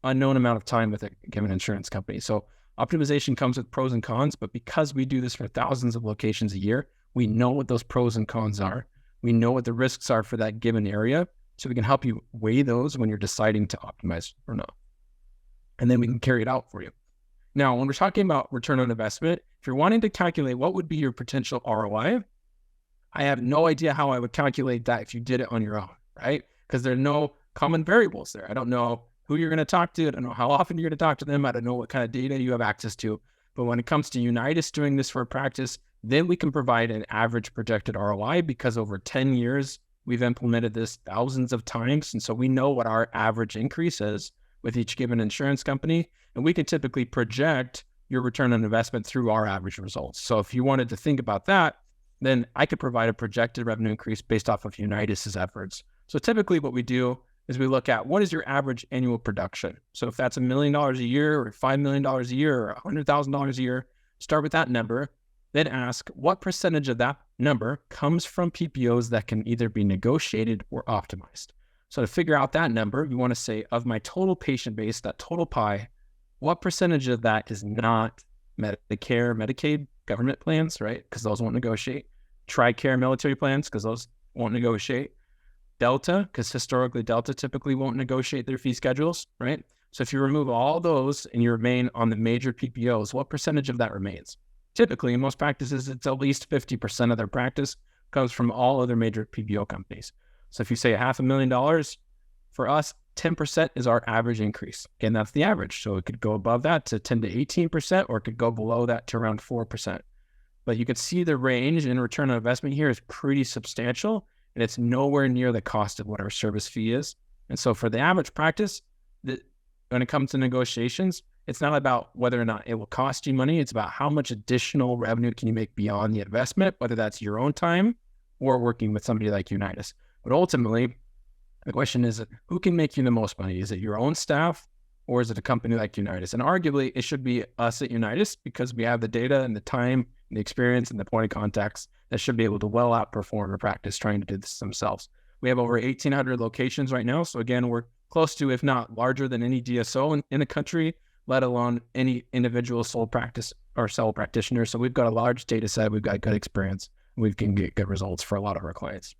unknown amount of time with a given insurance company. So optimization comes with pros and cons, but because we do this for thousands of locations a year, we know what those pros and cons are. We know what the risks are for that given area, so we can help you weigh those when you're deciding to optimize or not. And then we can carry it out for you. Now, when we're talking about return on investment, if you're wanting to calculate what would be your potential ROI, I have no idea how I would calculate that if you did it on your own, right? Because there are no common variables there. I don't know who you're going to talk to. I don't know how often you're going to talk to them. I don't know what kind of data you have access to. But when it comes to Unitas doing this for a practice, then we can provide an average projected ROI, because over 10 years, we've implemented this thousands of times. And so we know what our average increase is with each given insurance company. And we can typically project your return on investment through our average results. So if you wanted to think about that, then I could provide a projected revenue increase based off of Unitas's efforts. So typically what we do is we look at what is your average annual production. So if that's $1 million a year or $5 million a year or $100,000 a year, start with that number, then ask what percentage of that number comes from PPOs that can either be negotiated or optimized. So to figure out that number, we want to say of my total patient base, that total pie, what percentage of that is not Medicare, Medicaid, government plans, right? Because those won't negotiate. TRICARE military plans, because those won't negotiate. Delta, because historically Delta typically won't negotiate their fee schedules, right? So if you remove all those and you remain on the major PPOs, what percentage of that remains? Typically, in most practices, it's at least 50% of their practice comes from all other major PPO companies. So if you say $500,000, for us, 10% is our average increase. Again, that's the average. So it could go above that to 10 to 18%, or it could go below that to around 4%. But you can see the range in return on investment here is pretty substantial, and it's nowhere near the cost of what our service fee is. And so for the average practice, when it comes to negotiations, it's not about whether or not it will cost you money. It's about how much additional revenue can you make beyond the investment, whether that's your own time or working with somebody like Unitas. But ultimately, the question is, who can make you the most money? Is it your own staff, or is it a company like Unitas? And arguably, it should be us at Unitas, because we have the data and the time and the experience and the point of contacts that should be able to well outperform a practice trying to do this themselves. We have over 1,800 locations right now. So again, we're close to, if not larger than any DSO in the country, let alone any individual sole practice or sole practitioner. So we've got a large data set. We've got good experience. We can get good results for a lot of our clients.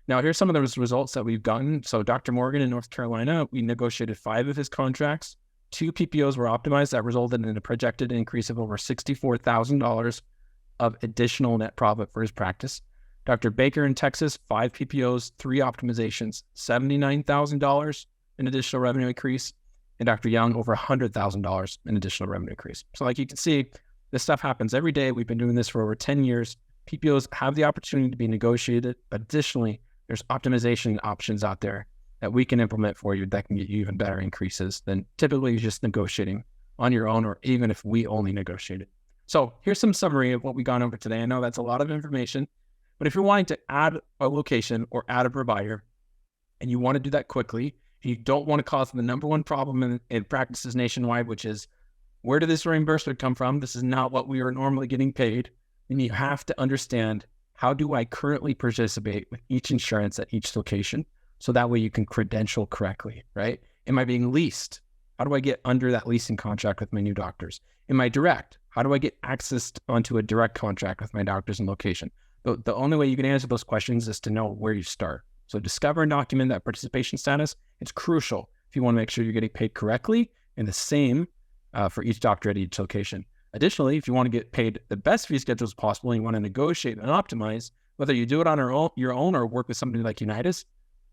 Now, here's some of those results that we've gotten. So Dr. Morgan in North Carolina, we negotiated 5 of his contracts. 2 PPOs were optimized. That resulted in a projected increase of over $64,000 of additional net profit for his practice. Dr. Baker in Texas, 5 PPOs, 3 optimizations, $79,000 in additional revenue increase. And Dr. Young, over $100,000 in additional revenue increase. So like you can see, this stuff happens every day. We've been doing this for over 10 years. PPOs have the opportunity to be negotiated, but additionally, there's optimization options out there that we can implement for you that can get you even better increases than typically just negotiating on your own, or even if we only negotiated. So here's some summary of what we gone over today. I know that's a lot of information, but if you're wanting to add a location or add a provider, and you want to do that quickly, and you don't want to cause the number one problem in practices nationwide, which is, where did this reimbursement come from? This is not what we are normally getting paid. And you have to understand how do I currently participate with each insurance at each location? So that way you can credential correctly, right? Am I being leased? How do I get under that leasing contract with my new doctors? Am I direct? How do I get access onto a direct contract with my doctors and location? The only way you can answer those questions is to know where you start. So discover and document that participation status. It's crucial if you want to make sure you're getting paid correctly, and the same for each doctor at each location. Additionally, if you want to get paid the best fee schedules possible and you want to negotiate and optimize, whether you do it on your own or work with somebody like Unitas,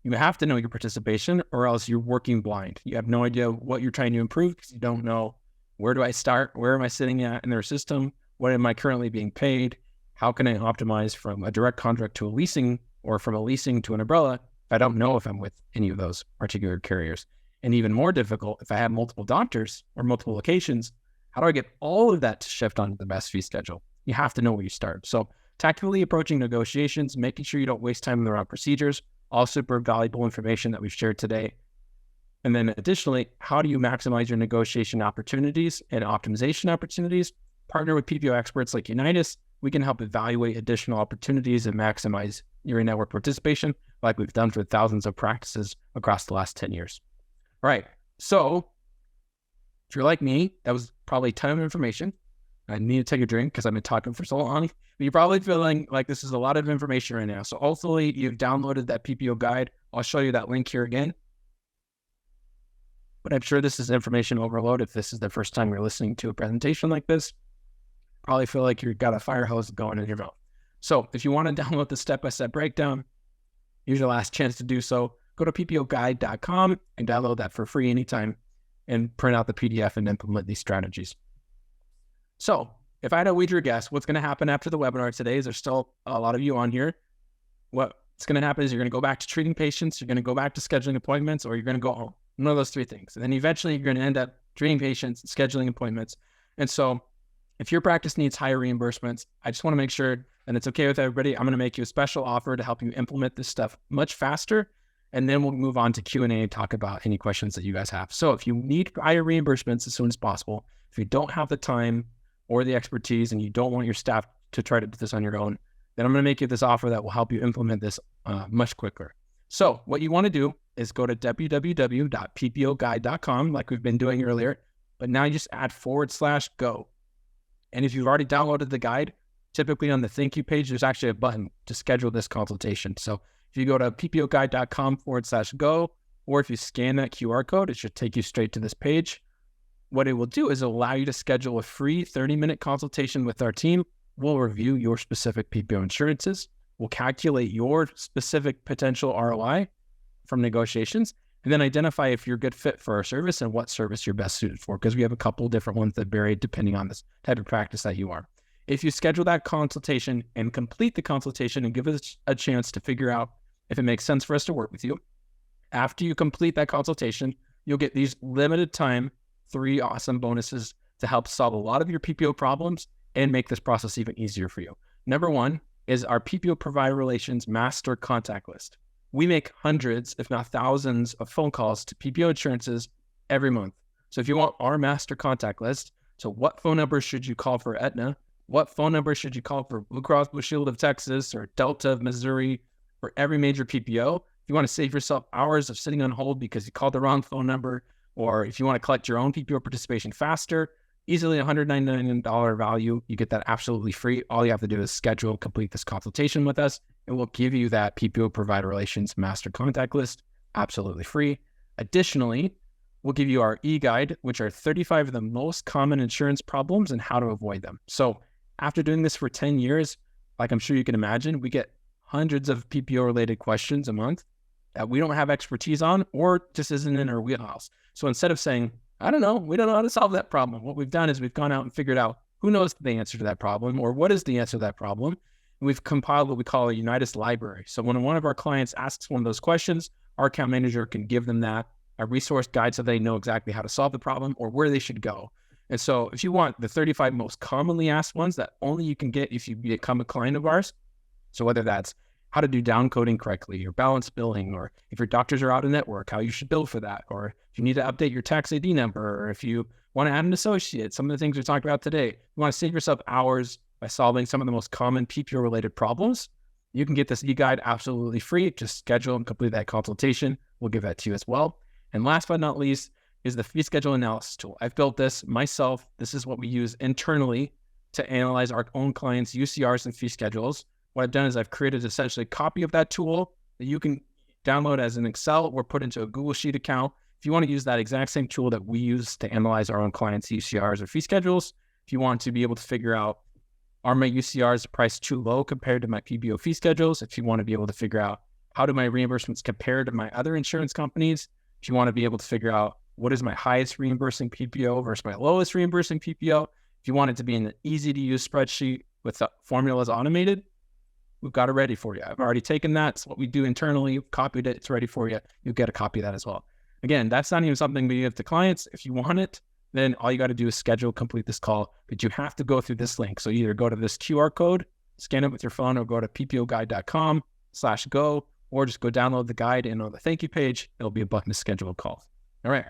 you have to know your participation, or else you're working blind. You have no idea what you're trying to improve because you don't know, where do I start? Where am I sitting at in their system? What am I currently being paid? How can I optimize from a direct contract to a leasing, or from a leasing to an umbrella if I don't know if I'm with any of those particular carriers? And even more difficult, if I have multiple doctors or multiple locations, how do I get all of that to shift onto the best fee schedule? You have to know where you start. So tactically approaching negotiations, making sure you don't waste time in the wrong procedures, all super valuable information that we've shared today. And then additionally, how do you maximize your negotiation opportunities and optimization opportunities? Partner with PPO experts like Unitas. We can help evaluate additional opportunities and maximize your network participation like we've done for thousands of practices across the last 10 years. All right, so if you're like me, that was probably a ton of information. I need to take a drink because I've been talking for so long. But you're probably feeling like this is a lot of information right now. So hopefully you've downloaded that PPO guide. I'll show you that link here again. But I'm sure this is information overload. If this is the first time you're listening to a presentation like this, probably feel like you've got a fire hose going in your mouth. So if you want to download the step-by-step breakdown, here's your last chance to do so. Go to PPOguide.com and download that for free anytime and print out the PDF and implement these strategies. So if I had to wager a guess, what's going to happen after the webinar today is there's still a lot of you on here. What's going to happen is you're going to go back to treating patients, you're going to go back to scheduling appointments, or you're going to go home. One of those three things. And then eventually you're going to end up treating patients, scheduling appointments. And so if your practice needs higher reimbursements, I just want to make sure that it's okay with everybody. I'm going to make you a special offer to help you implement this stuff much faster. And then we'll move on to Q&A and talk about any questions that you guys have. So if you need higher reimbursements as soon as possible, if you don't have the time or the expertise and you don't want your staff to try to do this on your own, then I'm going to make you this offer that will help you implement this much quicker. So what you want to do is go to www.ppoguide.com like we've been doing earlier, but now you just add /go. And if you've already downloaded the guide, typically on the thank you page, there's actually a button to schedule this consultation. So if you go to ppoguide.com /go, or if you scan that QR code, it should take you straight to this page. What it will do is allow you to schedule a free 30-minute consultation with our team. We'll review your specific PPO insurances. We'll calculate your specific potential ROI from negotiations, and then identify if you're a good fit for our service and what service you're best suited for, because we have a couple different ones that vary depending on this type of practice that you are. If you schedule that consultation and complete the consultation and give us a chance to figure out if it makes sense for us to work with you, after you complete that consultation, you'll get these limited time 3 awesome bonuses to help solve a lot of your PPO problems and make this process even easier for you. Number 1 is our PPO Provider Relations Master Contact List. We make hundreds, if not thousands, of phone calls to PPO insurances every month. So if you want our master contact list, so what phone number should you call for Aetna? What phone number should you call for Blue Cross Blue Shield of Texas or Delta of Missouri, for every major PPO? If you want to save yourself hours of sitting on hold because you called the wrong phone number, or if you want to collect your own PPO participation faster, easily $199 value, you get that absolutely free. All you have to do is schedule and complete this consultation with us, and we'll give you that PPO Provider Relations Master Contact List absolutely free. Additionally, we'll give you our e-guide, which are 35 of the most common insurance problems and how to avoid them. So after doing this for 10 years, like I'm sure you can imagine, we get hundreds of PPO-related questions a month that we don't have expertise on or just isn't in our wheelhouse. So instead of saying, I don't know, we don't know how to solve that problem, what we've done is we've gone out and figured out who knows the answer to that problem or what is the answer to that problem. And we've compiled what we call a Unitas library. So when one of our clients asks one of those questions, our account manager can give them that, a resource guide so they know exactly how to solve the problem or where they should go. And so if you want the 35 most commonly asked ones that only you can get if you become a client of ours, so whether that's how to do down coding correctly or balance billing, or if your doctors are out of network, how you should bill for that, or if you need to update your tax ID number, or if you want to add an associate, some of the things we talked about today, you want to save yourself hours by solving some of the most common PPO related problems, You can get this e-guide absolutely free. Just schedule and complete that consultation. We'll give that to you as well. And last but not least is the fee schedule analysis tool. I've built this myself. This is what we use internally to analyze our own clients' UCRs and fee schedules. What I've done is I've created essentially a copy of that tool that you can download as an Excel or put into a Google Sheet account. If you want to use that exact same tool that we use to analyze our own clients' UCRs or fee schedules, if you want to be able to figure out, are my UCRs priced too low compared to my PPO fee schedules? If you want to be able to figure out, how do my reimbursements compare to my other insurance companies? If you want to be able to figure out, what is my highest reimbursing PPO versus my lowest reimbursing PPO? If you want it to be an easy to use spreadsheet with the formulas automated, we've got it ready for you. I've already taken that. It's what we do internally, copied it. It's ready for you. You'll get a copy of that as well. Again, that's not even something we give to clients. If you want it, then all you got to do is schedule, complete this call, but you have to go through this link. So either go to this QR code, scan it with your phone, or go to ppoguide.com/go, or just go download the guide, and on the thank you page, there'll be a button to schedule a call. All right.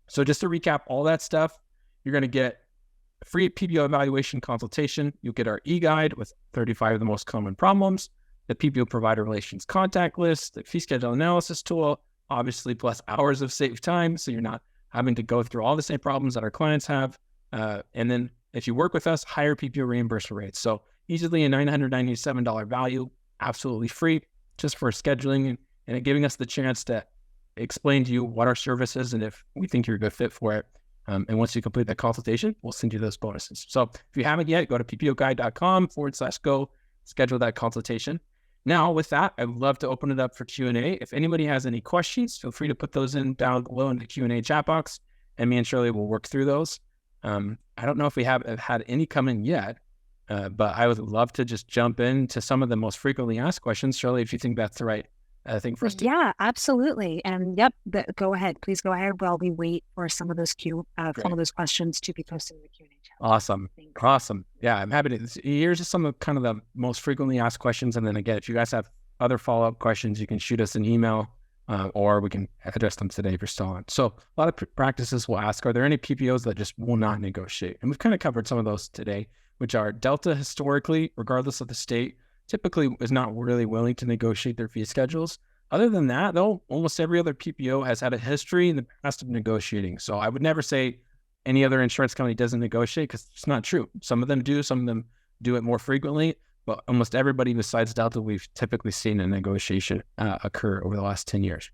So just to recap all that stuff, you're going to get a free PPO evaluation consultation. You'll get our e-guide with 35 of the most common problems, the PPO provider relations contact list, the fee schedule analysis tool, obviously plus hours of saved time. So you're not having to go through all the same problems that our clients have. And then if you work with us, higher PPO reimbursement rates. So easily a $997 value, absolutely free, just for scheduling and giving us the chance to explain to you what our service is and if we think you're a good fit for it. And once you complete that consultation, we'll send you those bonuses. So if you haven't yet, go to ppoguide.com/go, schedule that consultation. Now with that, I'd love to open it up for Q&A. If anybody has any questions, feel free to put those in down below in the Q&A chat box, and me and Shirley will work through those. I don't know if we have had any come in yet, but I would love to just jump into some of the most frequently asked questions. Shirley, if you think that's the right thing for us to do. Yeah, absolutely. And yep, go ahead. Please go ahead while we wait for some of those questions to be posted in the Q&A chat. Awesome. Awesome. Yeah, I'm happy to. Here's just some of kind of the most frequently asked questions. And then again, if you guys have other follow-up questions, you can shoot us an email or we can address them today if you're still on. So a lot of practices will ask, are there any PPOs that just will not negotiate? And we've kind of covered some of those today, which are Delta historically, regardless of the state, typically is not really willing to negotiate their fee schedules. Other than that, though, almost every other PPO has had a history in the past of negotiating. So I would never say any other insurance company doesn't negotiate, because it's not true. Some of them do, some of them do it more frequently, but almost everybody besides Delta, we've typically seen a negotiation occur over the last 10 years.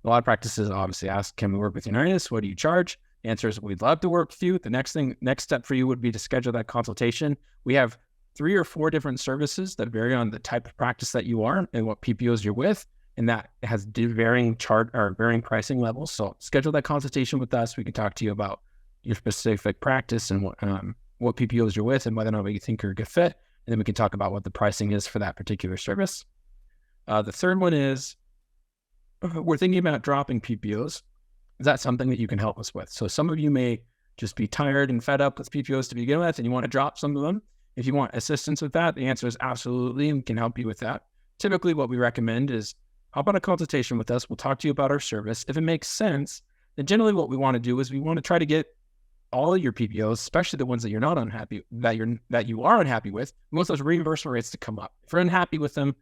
A lot of practices obviously ask, can we work with Unitas? What do you charge? The answer is, we'd love to work with you. The next step for you would be to schedule that consultation. We have 3 or 4 different services that vary on the type of practice that you are and what PPOs you're with, and that has varying pricing levels. So schedule that consultation with us. We can talk to you about your specific practice and what PPOs you're with and whether or not we think you're a good fit. And then we can talk about what the pricing is for that particular service. The third one is, we're thinking about dropping PPOs. Is that something that you can help us with? So some of you may just be tired and fed up with PPOs to begin with, and you want to drop some of them. If you want assistance with that, the answer is absolutely, and we can help you with that. Typically, what we recommend is hop on a consultation with us. We'll talk to you about our service. If it makes sense, then generally what we want to do is we want to try to get all of your PPOs, especially the ones that you're not unhappy, that you are unhappy with, we want those reimbursement rates to come up. If you're unhappy with them,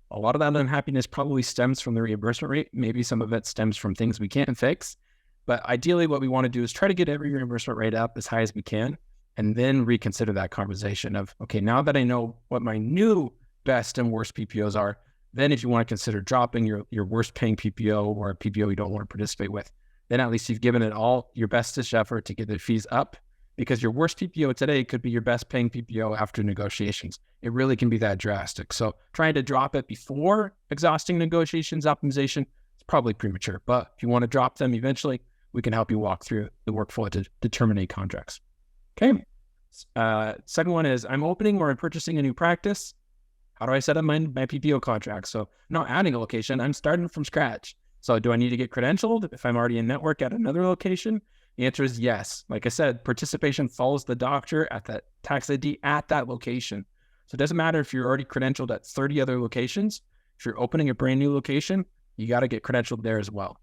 a lot of that unhappiness probably stems from the reimbursement rate. Maybe some of it stems from things we can't fix. But ideally, what we want to do is try to get every reimbursement rate up as high as we can, and then reconsider that conversation of, okay, now that I know what my new best and worst PPOs are, then if you want to consider dropping your worst paying PPO or a PPO you don't want to participate with, then at least you've given it all your bestest effort to get the fees up, because your worst PPO today could be your best paying PPO after negotiations. It really can be that drastic. So trying to drop it before exhausting negotiations optimization is probably premature. But if you want to drop them eventually, we can help you walk through the workflow to terminate contracts. Okay. Second one is, I'm opening or I'm purchasing a new practice. How do I set up my PPO contract? So I'm not adding a location, I'm starting from scratch. So do I need to get credentialed if I'm already in network at another location? The answer is yes. Like I said, participation follows the doctor at that tax ID at that location. So it doesn't matter if you're already credentialed at 30 other locations. If you're opening a brand new location, you got to get credentialed there as well.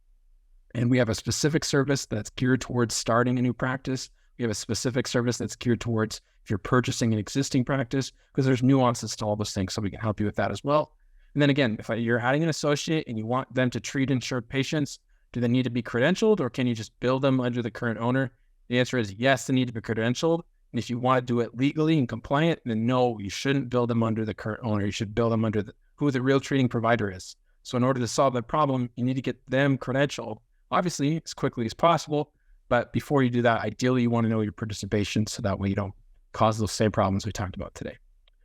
And we have a specific service that's geared towards starting a new practice. We have a specific service that's geared towards if you're purchasing an existing practice, because there's nuances to all those things. So we can help you with that as well. And then again, if you're adding an associate and you want them to treat insured patients, do they need to be credentialed, or can you just bill them under the current owner? The answer is yes, they need to be credentialed. And if you want to do it legally and compliant, then no, you shouldn't bill them under the current owner. You should bill them under who the real treating provider is. So in order to solve that problem, you need to get them credentialed, obviously as quickly as possible. But before you do that, ideally you want to know your participation, so that way you don't cause those same problems we talked about today.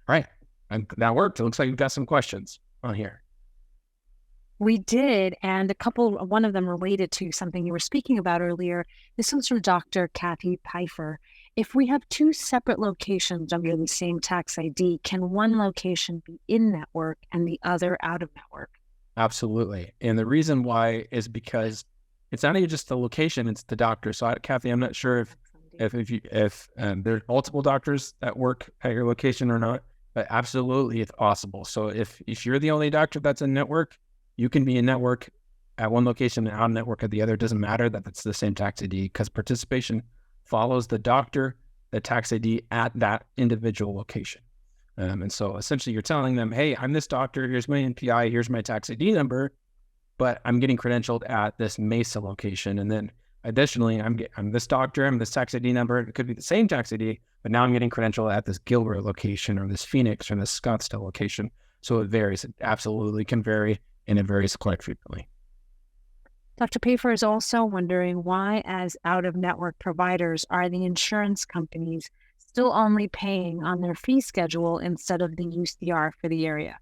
All right, and that worked. It looks like you've got some questions on here. We did, and one of them related to something you were speaking about earlier. This was from Dr. Kathy Pfeiffer. If we have two separate locations under the same tax ID, can one location be in-network and the other out-of-network? Absolutely. And the reason why is because it's not even just the location, it's the doctor. So Kathy, I'm not sure if there's multiple doctors that work at your location or not, but absolutely it's possible. So if you're the only doctor that's in network, you can be in network at one location and out of network at the other. It doesn't matter that it's the same tax ID, because participation follows the doctor, the tax ID at that individual location. And so essentially you're telling them, hey, I'm this doctor, here's my NPI, here's my tax ID number, but I'm getting credentialed at this Mesa location. And then additionally, I'm this doctor, I'm this tax ID number. It could be the same tax ID, but now I'm getting credentialed at this Gilbert location or this Phoenix or this Scottsdale location. So it varies. It absolutely can vary, and it varies quite frequently. Dr. Pfeiffer is also wondering why, as out-of-network providers, are the insurance companies still only paying on their fee schedule instead of the UCR for the area?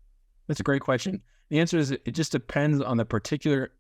That's a great question. The answer is it just depends on the particular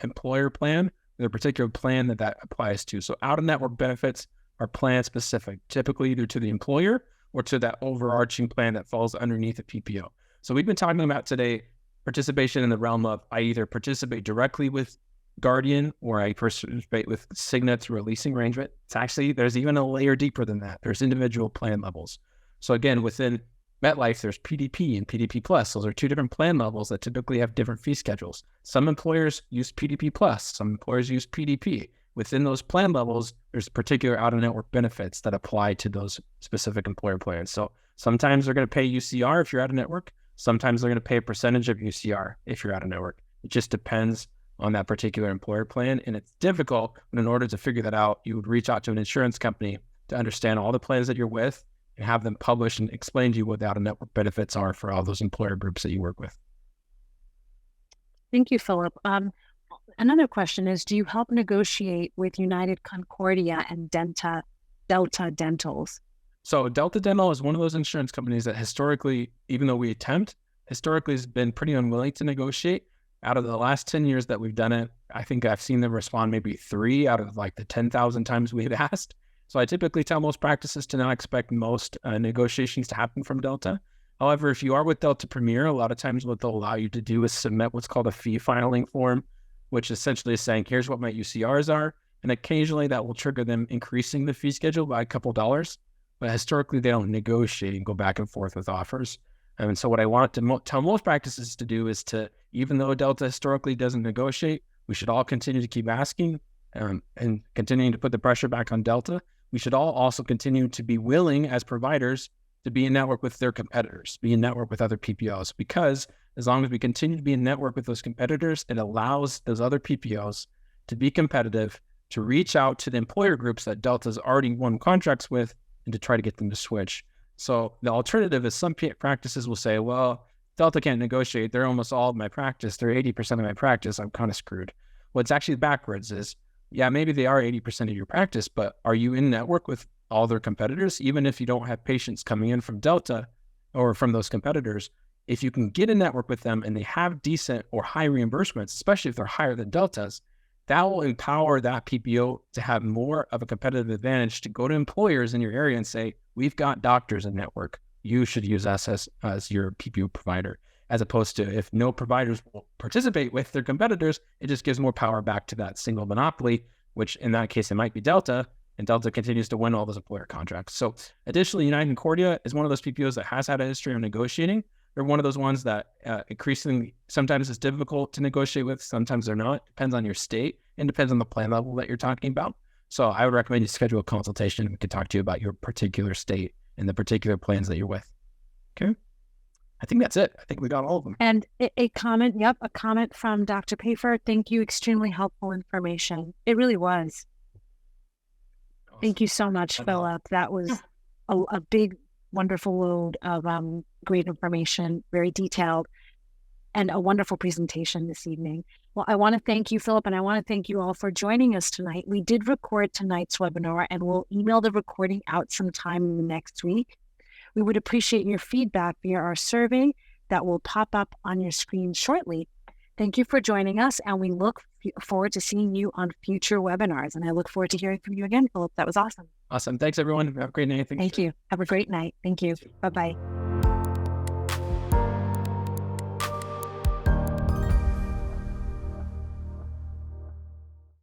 employer plan, the particular plan that applies to. So out-of-network benefits are plan specific, typically either to the employer or to that overarching plan that falls underneath a PPO. So we've been talking about today participation in the realm of I either participate directly with Guardian or I participate with Cigna through a leasing arrangement. It's actually, there's even a layer deeper than that. There's individual plan levels. So again, within MetLife, there's PDP and PDP Plus. Those are two different plan levels that typically have different fee schedules. Some employers use PDP Plus, some employers use PDP. Within those plan levels, there's particular out-of-network benefits that apply to those specific employer plans. So sometimes they're going to pay UCR if you're out-of-network. Sometimes they're going to pay a percentage of UCR if you're out-of-network. It just depends on that particular employer plan. And it's difficult, but in order to figure that out, you would reach out to an insurance company to understand all the plans that you're with and have them publish and explain to you what the out-of-network benefits are for all those employer groups that you work with. Thank you, Philip. Another question is, do you help negotiate with United Concordia and Delta Dentals? So Delta Dental is one of those insurance companies that historically, even though we attempt, historically has been pretty unwilling to negotiate. Out of the last 10 years that we've done it, I think I've seen them respond maybe 3 out of like the 10,000 times we've asked. So I typically tell most practices to not expect most negotiations to happen from Delta. However, if you are with Delta Premier, a lot of times what they'll allow you to do is submit what's called a fee filing form, which essentially is saying, here's what my UCRs are. And occasionally that will trigger them increasing the fee schedule by a couple dollars. But historically, they don't negotiate and go back and forth with offers. And so what I want to tell most practices to do is to, even though Delta historically doesn't negotiate, we should all continue to keep asking and continuing to put the pressure back on Delta. We should all also continue to be willing as providers to be in network with their competitors, be in network with other PPOs, because as long as we continue to be in network with those competitors, it allows those other PPOs to be competitive, to reach out to the employer groups that Delta's already won contracts with and to try to get them to switch. So the alternative is some practices will say, well, Delta can't negotiate. They're almost all of my practice. They're 80% of my practice. I'm kind of screwed. What's actually backwards is, yeah, maybe they are 80% of your practice, but are you in network with all their competitors? Even if you don't have patients coming in from Delta or from those competitors, if you can get in network with them and they have decent or high reimbursements, especially if they're higher than Delta's, that will empower that PPO to have more of a competitive advantage to go to employers in your area and say, we've got doctors in network. You should use us as your PPO provider, as opposed to if no providers will participate with their competitors, it just gives more power back to that single monopoly, which in that case, it might be Delta, and Delta continues to win all those employer contracts. So additionally, United Concordia is one of those PPOs that has had a history of negotiating. They're one of those ones that increasingly sometimes it's difficult to negotiate with, sometimes they're not. Depends on your state and depends on the plan level that you're talking about. So I would recommend you schedule a consultation. We could talk to you about your particular state and the particular plans that you're with. Okay. I think that's it. I think we got all of them. And a comment from Dr. Pafer. Thank you. Extremely helpful information. It really was. Awesome. Thank you so much, Phylip. That was a big, wonderful load of great information, very detailed, and a wonderful presentation this evening. Well, I want to thank you, Phylip, and I want to thank you all for joining us tonight. We did record tonight's webinar, and we'll email the recording out sometime next week. We would appreciate your feedback via our survey that will pop up on your screen shortly. Thank you for joining us, and we look forward to seeing you on future webinars. And I look forward to hearing from you again, Phylip. That was awesome. Awesome. Thanks, everyone. Have a great night. Thank you. Have a great night. Thank you. Bye-bye.